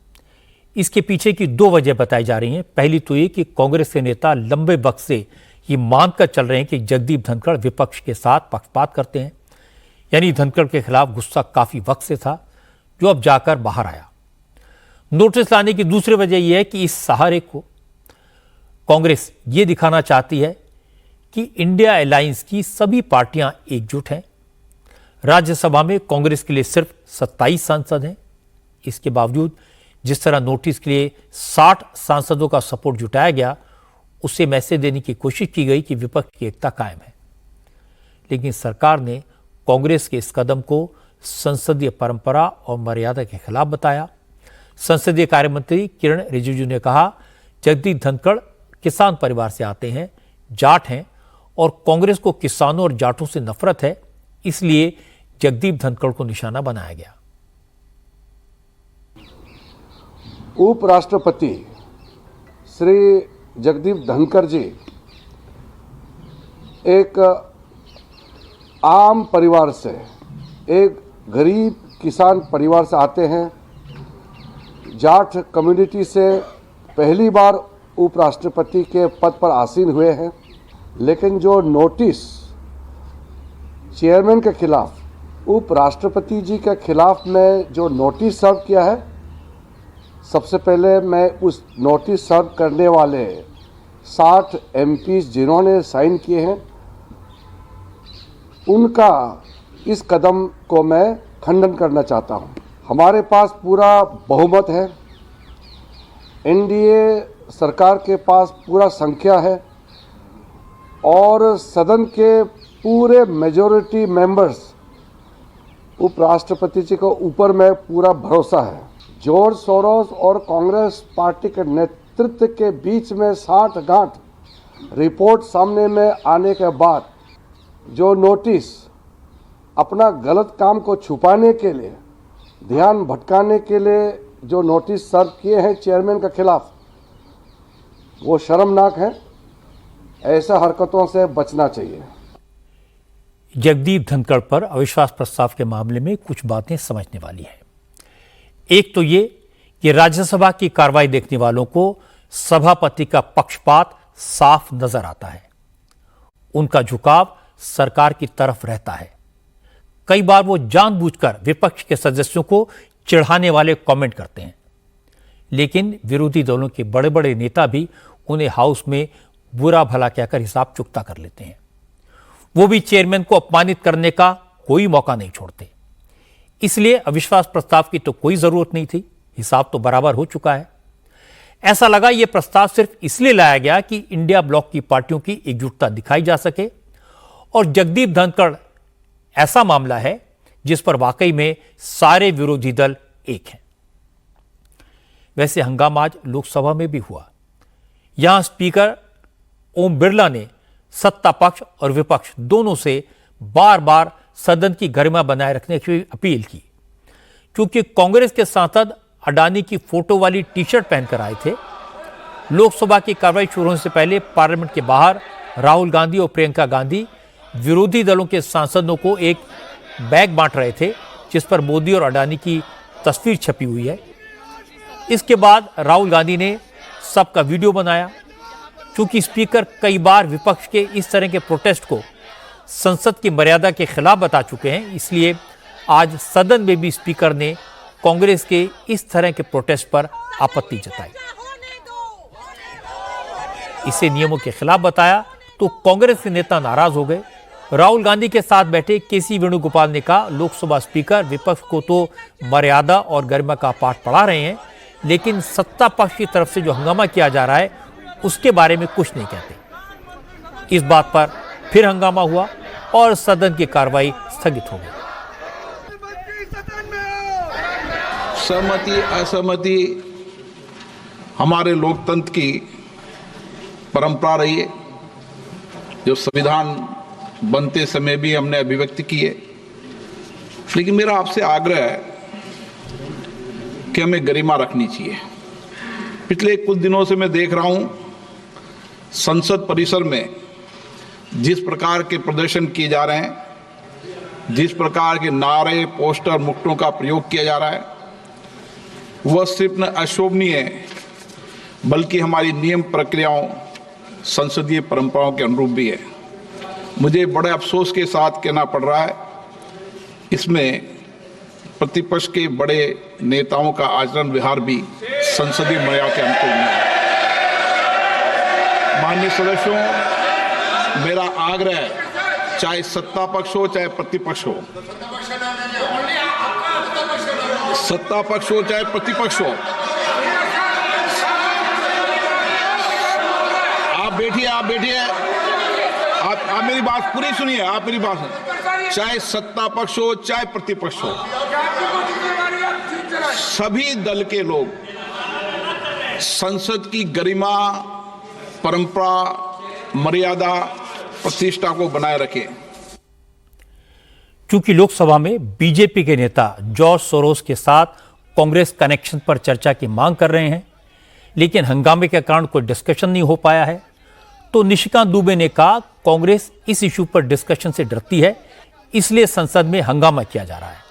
इसके पीछे की 2 वजह बताई जा रही हैं। पहली तो ये कि कांग्रेस के नेता लंबे वक्त से ये मानकर चल रहे हैं कि जगदीप धनखड़ विपक्ष के साथ पक्षपात करते हैं। यानी धनखड़ के खिलाफ गुस्सा काफी वक्त से था, जो अब जाकर बाहर आया। नोटिस लाने की दूसरी वजह यह है कि इस सहारे को कांग्रेस ये दिखाना चाहती है कि इंडिया अलायंस की सभी पार्टियां एकजुट हैं। राज्यसभा में कांग्रेस के लिए सिर्फ 27 सांसद हैं। इसके बावजूद जिस तरह नोटिस के लिए 60 सांसदों का सपोर्ट जुटाया गया, उससे मैसेज देने की कोशिश की गई कि विपक्ष की एकता कायम है। लेकिन सरकार ने कांग्रेस के इस कदम को संसदीय परंपरा और मर्यादा के खिलाफ बताया। संसदीय कार्य मंत्री किरण रिजिजू ने कहा, जगदीप धनखड़ किसान परिवार से आते हैं, जाट हैं और कांग्रेस को किसानों और जाटों से नफरत है, इसलिए जगदीप धनखड़ को निशाना बनाया गया। उपराष्ट्रपति श्री जगदीप धनखड़ जी एक आम परिवार से, एक गरीब किसान परिवार से आते हैं। जाट कम्युनिटी से पहली बार उपराष्ट्रपति के पद पर आसीन हुए हैं। लेकिन जो नोटिस चेयरमैन के खिलाफ, उपराष्ट्रपति जी के खिलाफ में जो नोटिस सर्व किया है, सबसे पहले मैं उस नोटिस सर्व करने वाले 60 एमपीज जिन्होंने साइन किए हैं, उनका इस कदम को मैं खंडन करना चाहता हूं। हमारे पास पूरा बहुमत है, एनडीए सरकार के पास पूरा संख्या है और सदन के पूरे मेजॉरिटी मेंबर्स उपराष्ट्रपति जी को ऊपर में पूरा भरोसा है। जॉर्ज सोरोस और कांग्रेस पार्टी के नेतृत्व के बीच में 60 गांठ रिपोर्ट सामने में आने के बाद जो नोटिस अपना गलत काम को छुपाने के लिए, ध्यान भटकाने के लिए जो नोटिस सर्व किए हैं चेयरमैन के खिलाफ, वो शर्मनाक है। ऐसा हरकतों से बचना चाहिए। जगदीप धनखड़ पर अविश्वास प्रस्ताव के मामले में कुछ बातें समझने वाली हैं। एक तो ये कि राज्यसभा की कार्रवाई देखने वालों को सभापति का पक्षपात साफ नजर आता है। उनका झुकाव सरकार की तरफ रहता है। कई बार वो जानबूझकर विपक्ष के सदस्यों को चिढ़ाने वाले कमेंट करते हैं, लेकिन विरोधी दलों के बड़े बड़े नेता भी उन्हें हाउस में बुरा भला कहकर हिसाब चुकता कर लेते हैं। वो भी चेयरमैन को अपमानित करने का कोई मौका नहीं छोड़ते। इसलिए अविश्वास प्रस्ताव की तो कोई जरूरत नहीं थी, हिसाब तो बराबर हो चुका है। ऐसा लगा यह प्रस्ताव सिर्फ इसलिए लाया गया कि इंडिया ब्लॉक की पार्टियों की एकजुटता दिखाई जा सके, और जगदीप धनखड़ ऐसा मामला है जिस पर वाकई में सारे विरोधी दल एक हैं। वैसे हंगामा आज लोकसभा में भी हुआ। यहां स्पीकर ओम बिरला ने सत्ता पक्ष और विपक्ष दोनों से बार बार सदन की गरिमा बनाए रखने की अपील की, क्योंकि कांग्रेस के सांसद अडानी की फोटो वाली टी शर्ट पहनकर आए थे। लोकसभा की कार्रवाई शुरू होने से पहले पार्लियामेंट के बाहर राहुल गांधी और प्रियंका गांधी विरोधी दलों के सांसदों को एक बैग बांट रहे थे, जिस पर मोदी और अडानी की तस्वीर छपी हुई है। इसके बाद राहुल गांधी ने सबका वीडियो बनाया। क्योंकि स्पीकर कई बार विपक्ष के इस तरह के प्रोटेस्ट को संसद की मर्यादा के खिलाफ बता चुके हैं, इसलिए आज सदन में भी स्पीकर ने कांग्रेस के इस तरह के प्रोटेस्ट पर आपत्ति जताई। इसे नियमों के खिलाफ बताया तो कांग्रेस के नेता नाराज हो गए। राहुल गांधी के साथ बैठे केसी वेणुगोपाल ने कहा, लोकसभा स्पीकर विपक्ष को तो मर्यादा और गरिमा का पाठ पढ़ा रहे हैं, लेकिन सत्ता पक्ष की तरफ से जो हंगामा किया जा रहा है उसके बारे में कुछ नहीं कहते। इस बात पर फिर हंगामा हुआ और सदन की कार्रवाई स्थगित हो गई। सहमति असहमति हमारे लोकतंत्र की परंपरा रही है, जो संविधान बनते समय भी हमने अभिव्यक्ति की है। लेकिन मेरा आपसे आग्रह है कि हमें गरिमा रखनी चाहिए। पिछले कुछ दिनों से मैं देख रहा हूं संसद परिसर में जिस प्रकार के प्रदर्शन किए जा रहे हैं, जिस प्रकार के नारे, पोस्टर, मुक्तों का प्रयोग किया जा रहा है, वह सिर्फ न अशोभनीय है बल्कि हमारी नियम प्रक्रियाओं, संसदीय परंपराओं के अनुरूप भी है। मुझे बड़े अफसोस के साथ कहना पड़ रहा है, इसमें प्रतिपक्ष के बड़े नेताओं का आचरण व्यवहार भी संसदीय मर्यादा के अनुकूल नहीं है। माननीय सदस्यों, मेरा आग्रह है, चाहे सत्ता पक्ष हो चाहे प्रतिपक्ष हो, सत्ता पक्ष हो चाहे प्रतिपक्ष हो, आप बैठिए, आप मेरी बात पूरी सुनिए, आप मेरी बात सुनिए। चाहे सत्ता पक्ष हो चाहे प्रतिपक्ष हो, सभी दल के लोग संसद की गरिमा, परंपरा, मर्यादा, प्रतिष्ठा को बनाए रखें। चूंकि लोकसभा में बीजेपी के नेता जॉर्ज सोरोस के साथ कांग्रेस कनेक्शन पर चर्चा की मांग कर रहे हैं, लेकिन हंगामे के कारण कोई डिस्कशन नहीं हो पाया है, तो निशिकांत दुबे ने कहा कांग्रेस इस इशू पर डिस्कशन से डरती है, इसलिए संसद में हंगामा किया जा रहा है।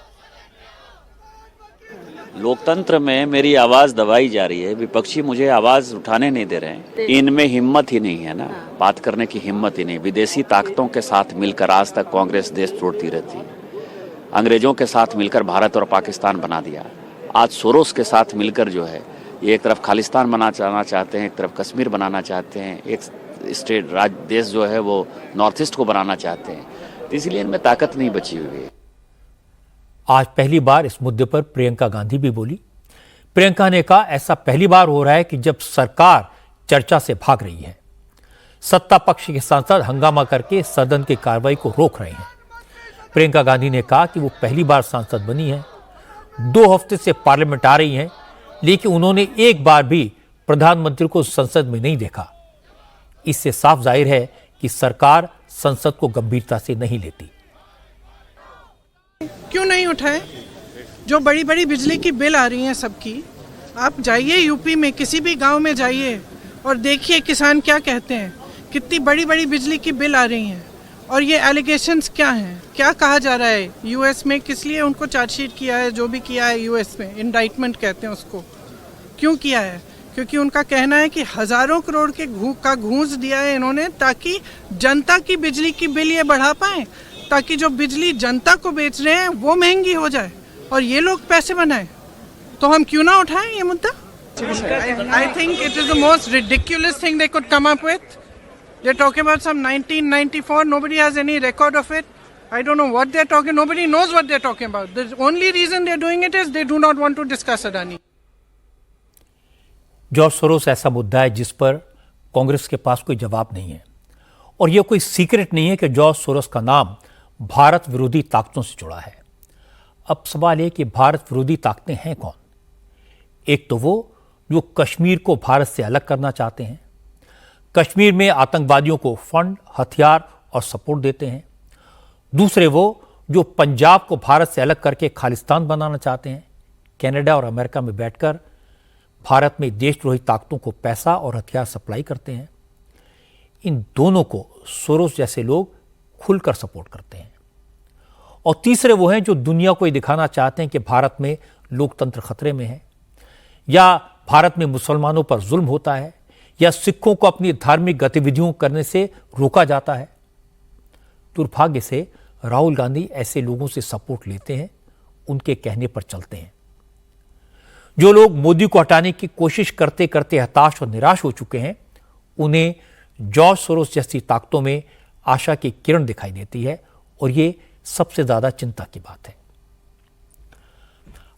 लोकतंत्र में मेरी आवाज दबाई जा रही है, विपक्षी मुझे आवाज उठाने नहीं दे रहे हैं। इनमें हिम्मत ही नहीं है ना, बात करने की हिम्मत ही नहीं। विदेशी ताकतों के साथ मिलकर आज तक कांग्रेस देश तोड़ती रहती है। अंग्रेजों के साथ मिलकर भारत और पाकिस्तान बना दिया। आज सोरोस के साथ मिलकर जो है, ये एक तरफ खालिस्तान बनाना चाहते हैं, एक तरफ कश्मीर बनाना चाहते हैं, एक स्टेट देश जो है वो नॉर्थ ईस्ट को बनाना चाहते हैं, तो इसलिए इनमें ताकत नहीं बची हुई है। आज पहली बार इस मुद्दे पर प्रियंका गांधी भी बोली। प्रियंका ने कहा ऐसा पहली बार हो रहा है कि जब सरकार चर्चा से भाग रही है। सत्ता पक्ष के सांसद हंगामा करके सदन की कार्रवाई को रोक रहे हैं। प्रियंका गांधी ने कहा कि वो पहली बार सांसद बनी है, 2 हफ्ते से पार्लियामेंट आ रही हैं, लेकिन उन्होंने एक बार भी प्रधानमंत्री को संसद में नहीं देखा। इससे साफ जाहिर है कि सरकार संसद को गंभीरता से नहीं लेती। क्यों नहीं उठाए? जो बड़ी बड़ी बिजली की बिल आ रही हैं सबकी, आप जाइए यूपी में किसी भी गांव में जाइए और देखिए किसान क्या कहते हैं। कितनी बड़ी बड़ी बिजली की बिल आ रही हैं, और ये एलिगेशंस क्या हैं, क्या कहा जा रहा है यूएस में, किस लिए उनको चार्जशीट किया है, जो भी किया है यूएस में, इंडाइटमेंट कहते हैं उसको, क्यों किया है? क्योंकि उनका कहना है कि हजारों करोड़ के का घूस दिया है इन्होंने, ताकि जनता की बिजली की बिल ये बढ़ा पाए, ताकि जो बिजली जनता को बेच रहे हैं वो महंगी हो जाए और ये लोग पैसे बनाए। तो हम क्यों ना उठाएं ये मुद्दा? I think it is the most ridiculous thing they could come up with. They're talking about some 1994. Nobody has any record of it. I don't know what they're talking. Nobody knows what they're talking about. The only reason they're doing it is they do not want to discuss Adani. George Soros ऐसा मुद्दा है जिस पर कांग्रेस के पास कोई जवाब नहीं है, और यह कोई सीक्रेट नहीं है कि जॉर्ज सोरोस का नाम भारत विरोधी ताकतों से जुड़ा है। अब सवाल है कि भारत विरोधी ताकतें हैं कौन? एक तो वो जो कश्मीर को भारत से अलग करना चाहते हैं, कश्मीर में आतंकवादियों को फंड, हथियार और सपोर्ट देते हैं। दूसरे वो जो पंजाब को भारत से अलग करके खालिस्तान बनाना चाहते हैं, कनाडा और अमेरिका में बैठकर भारत में देशद्रोही ताकतों को पैसा और हथियार सप्लाई करते हैं। इन दोनों को सोरोस जैसे लोग खुलकर सपोर्ट करते हैं। और तीसरे वो हैं जो दुनिया को ये दिखाना चाहते हैं कि भारत में लोकतंत्र खतरे में है, या भारत में मुसलमानों पर जुल्म होता है, या सिखों को अपनी धार्मिक गतिविधियों करने से रोका जाता है। दुर्भाग्य से राहुल गांधी ऐसे लोगों से सपोर्ट लेते हैं, उनके कहने पर चलते हैं। जो लोग मोदी को हटाने की कोशिश करते करते हताश और निराश हो चुके हैं, उन्हें जॉर्ज सोरोस जैसी ताकतों में आशा की किरण दिखाई देती है, और ये सबसे ज्यादा चिंता की बात है।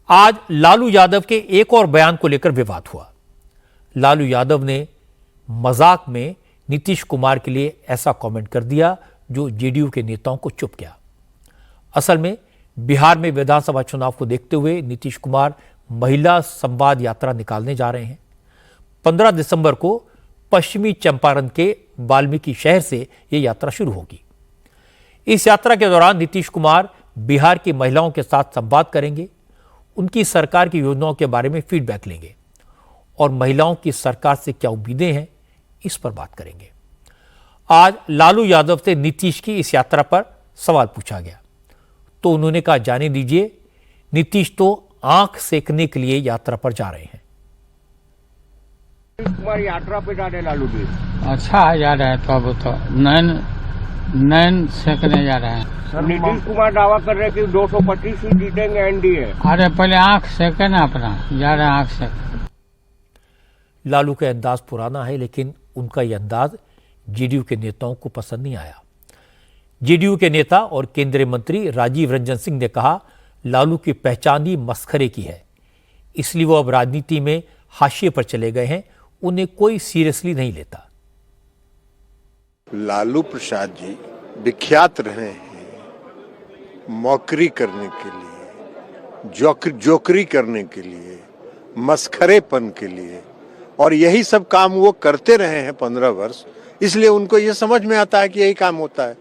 आज लालू यादव के एक और बयान को लेकर विवाद हुआ। लालू यादव ने मजाक में नीतीश कुमार के लिए ऐसा कमेंट कर दिया जो जेडीयू के नेताओं को चुप गया। असल में बिहार में विधानसभा चुनाव को देखते हुए नीतीश कुमार महिला संवाद यात्रा निकालने जा रहे हैं। 15 दिसंबर को पश्चिमी चंपारण के वाल्मीकि शहर से यह यात्रा शुरू होगी। इस यात्रा के दौरान नीतीश कुमार बिहार की महिलाओं के साथ संवाद करेंगे, उनकी सरकार की योजनाओं के बारे में फीडबैक लेंगे और महिलाओं की सरकार से क्या उम्मीदें हैं इस पर बात करेंगे। आज लालू यादव से नीतीश की इस यात्रा पर सवाल पूछा गया तो उन्होंने कहा, जाने दीजिए, नीतीश तो आंख सेकने के लिए यात्रा पर जा रहे हैं। कुमार यात्रा पे जा रहे लालू जी। अच्छा है, जा रहा है तो अब तो नैन सेकने जा रहे हैं। नीतीश कुमार दावा कर रहे हैं कि 225 सीट जीतेंगे एनडीए। अरे पहले आंख सेके ना अपना, जा रहे हैं आंख सेके। लालू का अंदाज पुराना है, लेकिन उनका यह अंदाज जेडीयू के नेताओं को पसंद नहीं आया। जेडीयू के नेता और केंद्रीय मंत्री राजीव रंजन सिंह ने कहा, लालू की पहचान ही मस्खरे की है, इसलिए वो अब राजनीति में हाशिए पर चले गए हैं, उन्हें कोई सीरियसली नहीं लेता। लालू प्रसाद जी विख्यात रहे हैं मौकरी करने के लिए, जोकरी करने के लिए, मस्खरेपन के लिए, और यही सब काम वो करते रहे हैं 15 वर्ष। इसलिए उनको ये समझ में आता है कि यही काम होता है।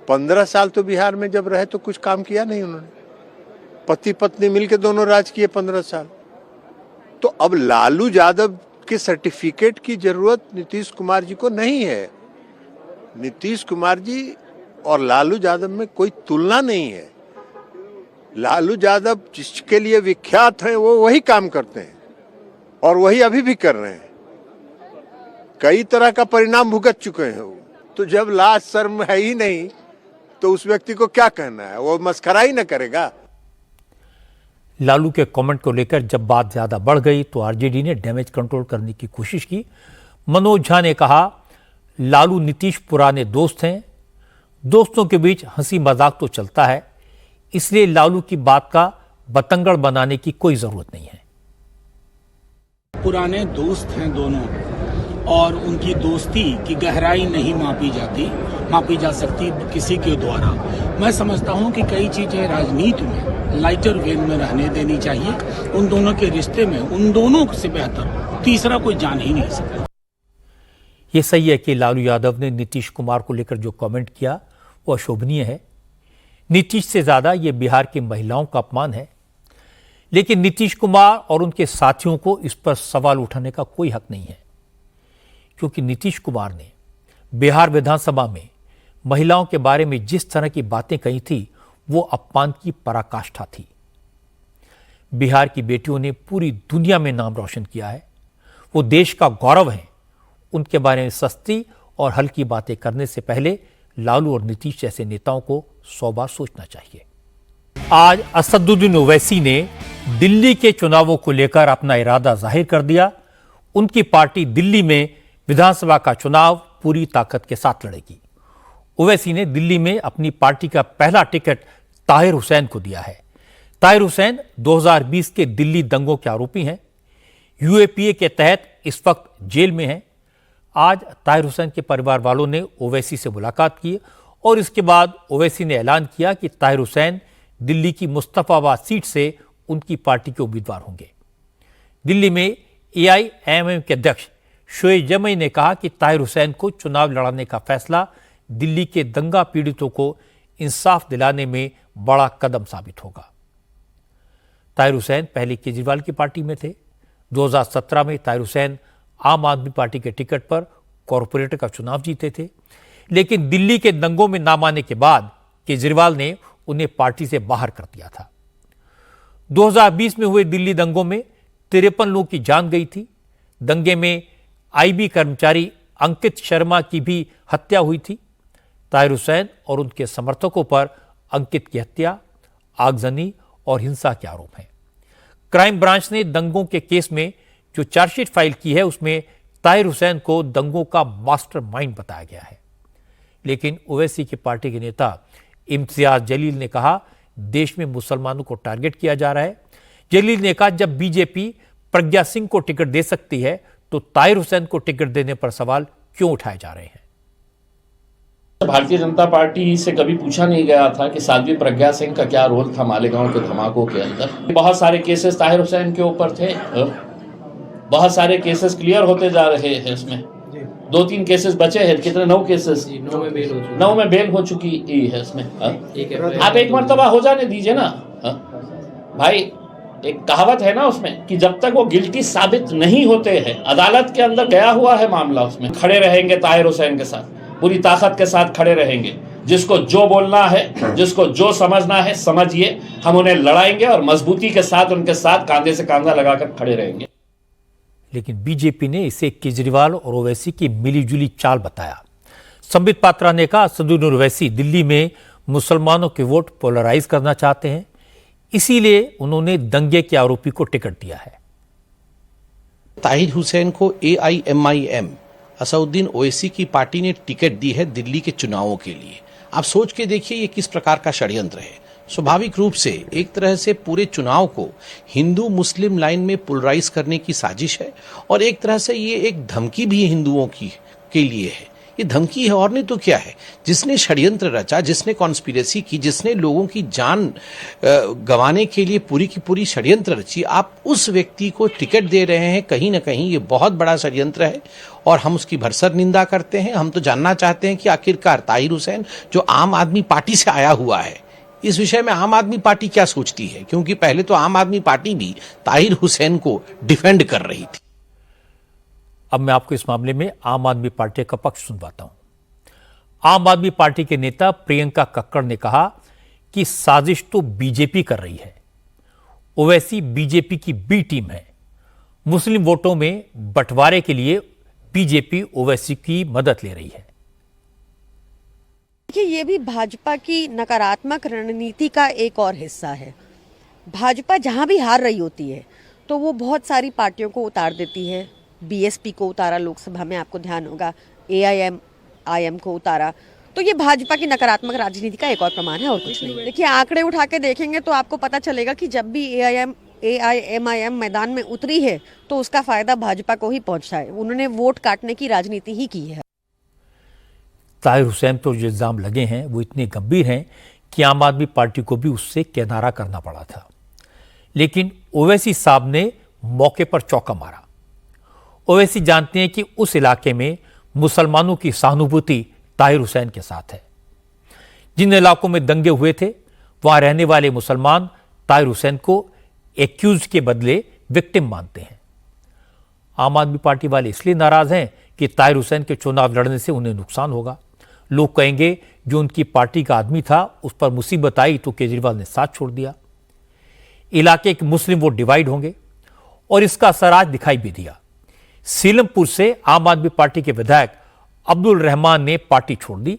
15 साल तो बिहार में जब रहे तो कुछ काम किया नहीं उन्होंने। पति पत्नी मिलकर दोनों राज किए 15 साल। तो अब लालू यादव के सर्टिफिकेट की जरूरत नीतीश कुमार जी को नहीं है। नीतीश कुमार जी और लालू यादव में कोई तुलना नहीं है। लालू यादव जिसके लिए विख्यात हैं वो वही काम करते हैं और वही अभी भी कर रहे हैं। कई तरह का परिणाम भुगत चुके हैं वो। तो जब लाज शर्म है ही नहीं तो उस व्यक्ति को क्या कहना है, वो मस्खरा ही न करेगा। लालू के कमेंट को लेकर जब बात ज्यादा बढ़ गई तो आरजेडी ने डैमेज कंट्रोल करने की कोशिश की। मनोज झा ने कहा, लालू नीतीश पुराने दोस्त हैं, दोस्तों के बीच हंसी मजाक तो चलता है, इसलिए लालू की बात का बतंगड़ बनाने की कोई जरूरत नहीं है। पुराने दोस्त हैं दोनों, और उनकी दोस्ती की गहराई नहीं मापी जा सकती किसी के द्वारा। मैं समझता हूं कि कई चीजें राजनीति में लाइटर वेन में रहने देनी चाहिए। उन दोनों के रिश्ते में उन दोनों से बेहतर तीसरा कोई जान ही नहीं सकता। यह सही है कि लालू यादव ने नीतीश कुमार को लेकर जो कमेंट किया वो अशोभनीय है। नीतीश से ज्यादा यह बिहार की महिलाओं का अपमान है, लेकिन नीतीश कुमार और उनके साथियों को इस पर सवाल उठाने का कोई हक नहीं है, क्योंकि नीतीश कुमार ने बिहार विधानसभा में महिलाओं के बारे में जिस तरह की बातें कही थी वो अपमान की पराकाष्ठा थी। बिहार की बेटियों ने पूरी दुनिया में नाम रोशन किया है, वो देश का गौरव है। उनके बारे में सस्ती और हल्की बातें करने से पहले लालू और नीतीश जैसे नेताओं को 100 बार सोचना चाहिए। आज असदुद्दीन ओवैसी ने दिल्ली के चुनावों को लेकर अपना इरादा जाहिर कर दिया। उनकी पार्टी दिल्ली में विधानसभा का चुनाव पूरी ताकत के साथ लड़ेगी। ओवैसी ने दिल्ली में अपनी पार्टी का पहला टिकट ताहिर हुसैन को दिया है। ताहिर हुसैन 2020 के दिल्ली दंगों के आरोपी हैं, यूएपीए के तहत इस वक्त जेल में हैं। आज ताहिर हुसैन के परिवार वालों ने ओवैसी से मुलाकात की और इसके बाद ओवैसी ने ऐलान किया कि ताहिर हुसैन दिल्ली की मुस्तफाबाद सीट से उनकी पार्टी के उम्मीदवार होंगे। दिल्ली में एआईएमएम के अध्यक्ष शोएब जमई ने कहा कि ताहिर हुसैन को चुनाव लड़ाने का फैसला दिल्ली के दंगा पीड़ितों को इंसाफ दिलाने में बड़ा कदम साबित होगा। ताहिर हुसैन पहले केजरीवाल की पार्टी में थे। 2017 में ताहिर हुसैन आम आदमी पार्टी के टिकट पर कॉरपोरेटर का चुनाव जीते थे, लेकिन दिल्ली के दंगों में नाम आने के बाद केजरीवाल ने उन्हें पार्टी से बाहर कर दिया था। 2020 में हुए दिल्ली दंगों में 53 लोगों की जान गई थी। दंगे में आईबी कर्मचारी अंकित शर्मा की भी हत्या हुई थी। ताहिर हुसैन और उनके समर्थकों पर अंकित की हत्या, आगजनी और हिंसा के आरोप हैं। क्राइम ब्रांच ने दंगों के केस में जो चार्जशीट फाइल की है उसमें ताहिर हुसैन को दंगों का मास्टरमाइंड बताया गया है। लेकिन ओवैसी की पार्टी के नेता इम्तियाज जलील ने कहा, देश में मुसलमानों को टारगेट किया जा रहा है। जलील ने कहा, जब बीजेपी प्रज्ञा सिंह को टिकट दे सकती है तो ताहिर हुसैन को टिकट देने पर सवाल क्यों उठाए जा रहे हैं। भारतीय जनता पार्टी से कभी पूछा नहीं गया था कि साध्वी प्रज्ञा सिंह का क्या रोल था मालेगांव के धमाकों के अंदर। बहुत सारे केसेस ताहिर हुसैन के ऊपर थे, बहुत सारे केसेस क्लियर होते जा रहे हैं। इसमें 2-3 केसेस बचे हैं। कितने? 9 केसेस, 9 में बेल हो चुकी है इसमें। आप एक मर्तबा हो जाने दीजिए ना भाई। एक कहावत है ना उसमें कि जब तक वो गिल्टी साबित नहीं होते हैं, अदालत के अंदर गया हुआ है मामला, उसमें खड़े रहेंगे ताहिर हुसैन के साथ, पूरी ताकत के साथ खड़े रहेंगे। जिसको जो बोलना है, जिसको जो समझना है समझिए, हम उन्हें लड़ाएंगे और मजबूती के साथ उनके साथ कांधे से कांधा लगाकर खड़े रहेंगे। लेकिन बीजेपी ने इसे केजरीवाल और ओवैसी की मिलीजुली चाल बताया। संबित पात्रा ने कहा, असदुद्दीन ओवैसी दिल्ली में मुसलमानों के वोट पोलराइज करना चाहते हैं, इसीलिए उन्होंने दंगे के आरोपी को टिकट दिया है। ताहिर हुसैन को AIMIM असदुद्दीन ओवैसी की पार्टी ने टिकट दी है दिल्ली के चुनावों के लिए। आप सोच के देखिए ये किस प्रकार का षड्यंत्र है। स्वाभाविक रूप से एक तरह से पूरे चुनाव को हिंदू मुस्लिम लाइन में पोलराइज करने की साजिश है और एक तरह से ये एक धमकी भी हिंदुओं की के लिए है। ये धमकी है और नहीं तो क्या है। जिसने षड्यंत्र रचा, जिसने कॉन्स्पिरेसी की, जिसने लोगों की जान गंवाने के लिए पूरी की पूरी षड्यंत्र रची, आप उस व्यक्ति को टिकट दे रहे हैं। कहीं ना कहीं ये बहुत बड़ा षड्यंत्र है और हम उसकी भरसक निंदा करते हैं। हम तो जानना चाहते हैं कि आखिरकार ताहिर हुसैन जो आम आदमी पार्टी से आया हुआ है, इस विषय में आम आदमी पार्टी क्या सोचती है, क्योंकि पहले तो आम आदमी पार्टी भी ताहिर हुसैन को डिफेंड कर रही थी। अब मैं आपको इस मामले में आम आदमी पार्टी का पक्ष सुनवाता हूं। आम आदमी पार्टी के नेता प्रियंका कक्कड़ ने कहा कि साजिश तो बीजेपी कर रही है, ओवैसी बीजेपी की बी टीम है। मुस्लिम वोटों में बंटवारे के लिए बीजेपी ओवैसी की मदद ले रही है। देखिए, ये भी भाजपा की नकारात्मक रणनीति का एक और हिस्सा है। भाजपा जहां भी हार रही होती है तो वो बहुत सारी पार्टियों को उतार देती है। BSP को उतारा लोकसभा में, आपको ध्यान होगा, AIMIM को उतारा। तो ये भाजपा की नकारात्मक राजनीति का एक और प्रमाण है और कुछ नहीं। देखिए, आंकड़े उठा के देखेंगे तो आपको पता चलेगा कि जब भी AIMIM मैदान में उतरी है तो उसका फायदा भाजपा को ही पहुंचा है। उन्होंने वोट काटने की राजनीति ही की है। ताहिर हुसैन पर जो इल्जाम लगे हैं वो इतने गंभीर हैं कि आम आदमी पार्टी को भी उससे किनारा करना पड़ा था, लेकिन ओवैसी साहब ने मौके पर चौका मारा। ओवैसी जानते हैं कि उस इलाके में मुसलमानों की सहानुभूति ताहिर हुसैन के साथ है। जिन इलाकों में दंगे हुए थे वहां रहने वाले मुसलमान ताहिर हुसैन को एक्यूज के बदले विक्टिम मानते हैं। आम आदमी पार्टी वाले इसलिए नाराज हैं कि ताहिर हुसैन के चुनाव लड़ने से उन्हें नुकसान होगा। लोग कहेंगे जो उनकी पार्टी का आदमी था उस पर मुसीबत आई तो केजरीवाल ने साथ छोड़ दिया। इलाके के मुस्लिम वोट डिवाइड होंगे और इसका असर आज दिखाई भी दिया। सीलमपुर से आम आदमी पार्टी के विधायक अब्दुल रहमान ने पार्टी छोड़ दी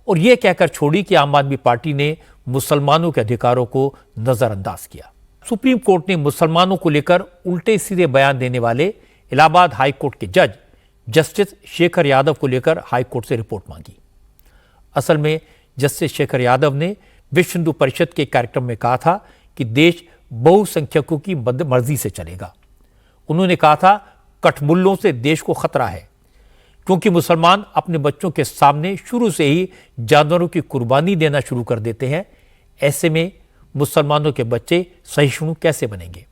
और यह कहकर छोड़ी कि आम आदमी पार्टी ने मुसलमानों के अधिकारों को नजरअंदाज किया। सुप्रीम कोर्ट ने मुसलमानों को लेकर उल्टे सीधे बयान देने वाले इलाहाबाद हाई कोर्ट के जज जस्टिस शेखर यादव को लेकर हाई कोर्ट से रिपोर्ट मांगी। असल में जस्टिस शेखर यादव ने विश्व हिंदू परिषद के कार्यक्रम में कहा था कि देश बहुसंख्यकों की मर्जी से चलेगा। उन्होंने कहा था कठमुल्लों से देश को खतरा है, क्योंकि मुसलमान अपने बच्चों के सामने शुरू से ही जानवरों की कुर्बानी देना शुरू कर देते हैं। ऐसे में मुसलमानों के बच्चे सहिष्णु कैसे बनेंगे।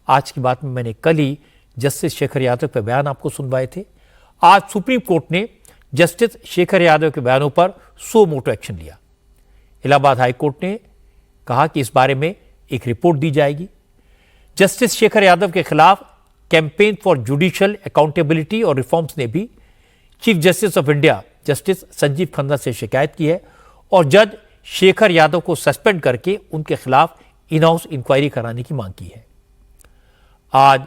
आज की बात में मैंने कल ही जस्टिस शेखर यादव के बयान आपको सुनवाए थे। आज सुप्रीम कोर्ट ने जस्टिस शेखर यादव के बयानों पर सो मोटो एक्शन लिया। इलाहाबाद हाई कोर्ट ने कहा कि इस बारे में एक रिपोर्ट दी जाएगी। जस्टिस शेखर यादव के खिलाफ कैंपेन फॉर जुडिशियल अकाउंटेबिलिटी और रिफॉर्म्स ने भी chief justice of India justice Sanjeev Khanna से शिकायत की है और जज शेखर यादव को सस्पेंड करके उनके खिलाफ इन हाउस इंक्वायरी कराने की मांग की है। आज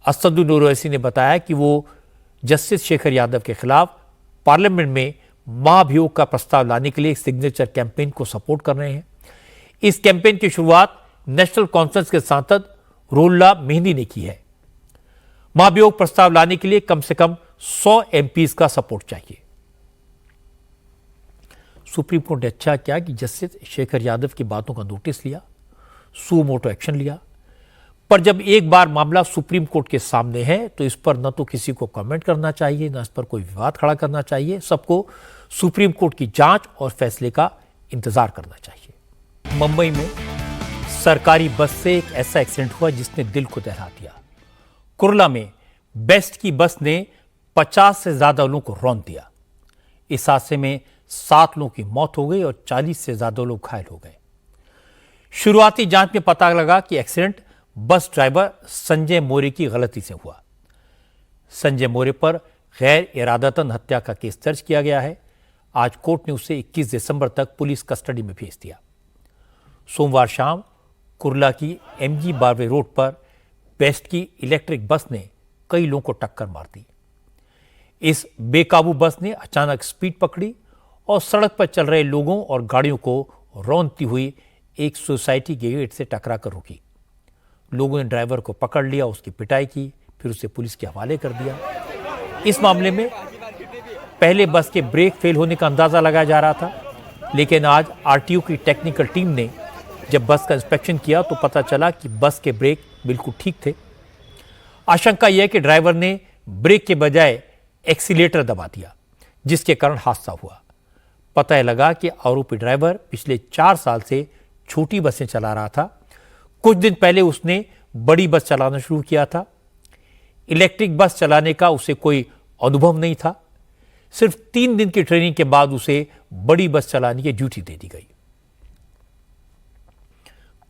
असदुद्दीन ओवैसी ने बताया कि वो जस्टिस शेखर यादव के खिलाफ पार्लियामेंट में महाभियोग का प्रस्ताव लाने के लिए सिग्नेचर कैंपेन को सपोर्ट कर रहे हैं। इस कैंपेन की शुरुआत नेशनल कॉन्फ्रेंस के सांसद रोल्ला मेहंदी ने की है। महाभियोग प्रस्ताव लाने के लिए कम से कम 100 MPs का सपोर्ट चाहिए। सुप्रीम कोर्ट ने अच्छा किया कि जस्टिस शेखर यादव की बातों का नोटिस लिया, सो मोटो एक्शन लिया। पर जब एक बार मामला सुप्रीम कोर्ट के सामने है तो इस पर न तो किसी को कमेंट करना चाहिए, न इस पर कोई विवाद खड़ा करना चाहिए। सबको सुप्रीम कोर्ट की जांच और फैसले का इंतजार करना चाहिए। मुंबई में सरकारी बस से एक ऐसा एक्सीडेंट हुआ जिसने दिल को दहला दिया। कुर्ला में बेस्ट की बस ने 50 से ज्यादा लोगों को रौंद दिया। इस हादसे में 7 लोगों की मौत हो गई और 40 से ज्यादा लोग घायल हो गए। शुरुआती जांच में पता लगा कि accident bus driver Sanjay More की गलती से हुआ। संजय मोरे पर गैर इरादतन हत्या का केस दर्ज किया गया है। आज कोर्ट ने उसे 21 दिसंबर तक पुलिस कस्टडी में भेज दिया। सोमवार शाम कुर्ला की MG बारवे रोड पर बेस्ट की इलेक्ट्रिक बस ने कई लोगों को टक्कर मार दी। इस बेकाबू बस ने अचानक स्पीड पकड़ी और सड़क पर चल रहे लोगों और गाड़ियों को रौंदती हुई एक सोसाइटी के गेट से टकरा कर रुकी। लोगों ने ड्राइवर को पकड़ लिया, उसकी पिटाई की, फिर उसे पुलिस के हवाले कर दिया। इस मामले में पहले बस के ब्रेक फेल होने का अंदाजा लगाया जा रहा था, लेकिन आज आरटीओ की टेक्निकल टीम ने जब बस का इंस्पेक्शन किया तो पता चला कि बस के ब्रेक बिल्कुल ठीक थे। आशंका यह है कि ड्राइवर ने ब्रेक के बजाय एक्सीलेटर दबा दिया, जिसके कारण हादसा हुआ। पता लगा कि आरोपी ड्राइवर पिछले 4 साल से छोटी बसें चला रहा था। कुछ दिन पहले उसने बड़ी बस चलाना शुरू किया था। इलेक्ट्रिक बस चलाने का उसे कोई अनुभव नहीं था। सिर्फ 3 दिन की ट्रेनिंग के बाद उसे बड़ी बस चलाने की ड्यूटी दे दी गई।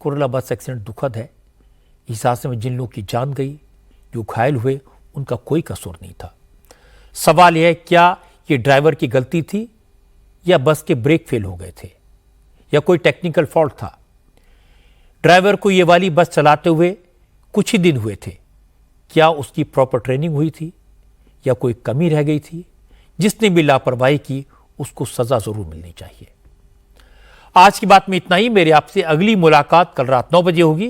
कुर्ला बस एक्सीडेंट दुखद है। इस हादसे में जिन लोगों की जान गई, जो घायल हुए, उनका कोई कसूर नहीं था। सवाल यह है, क्या ये ड्राइवर की गलती थी या बस के ब्रेक फेल हो गए थे या कोई टेक्निकल फॉल्ट था? ड्राइवर को ये वाली बस चलाते हुए कुछ ही दिन हुए थे। क्या उसकी प्रॉपर ट्रेनिंग हुई थी या कोई कमी रह गई थी? जिसने भी लापरवाही की उसको सजा जरूर मिलनी चाहिए। आज की बात में इतना ही। मेरे आपसे अगली मुलाकात कल रात 9 बजे होगी।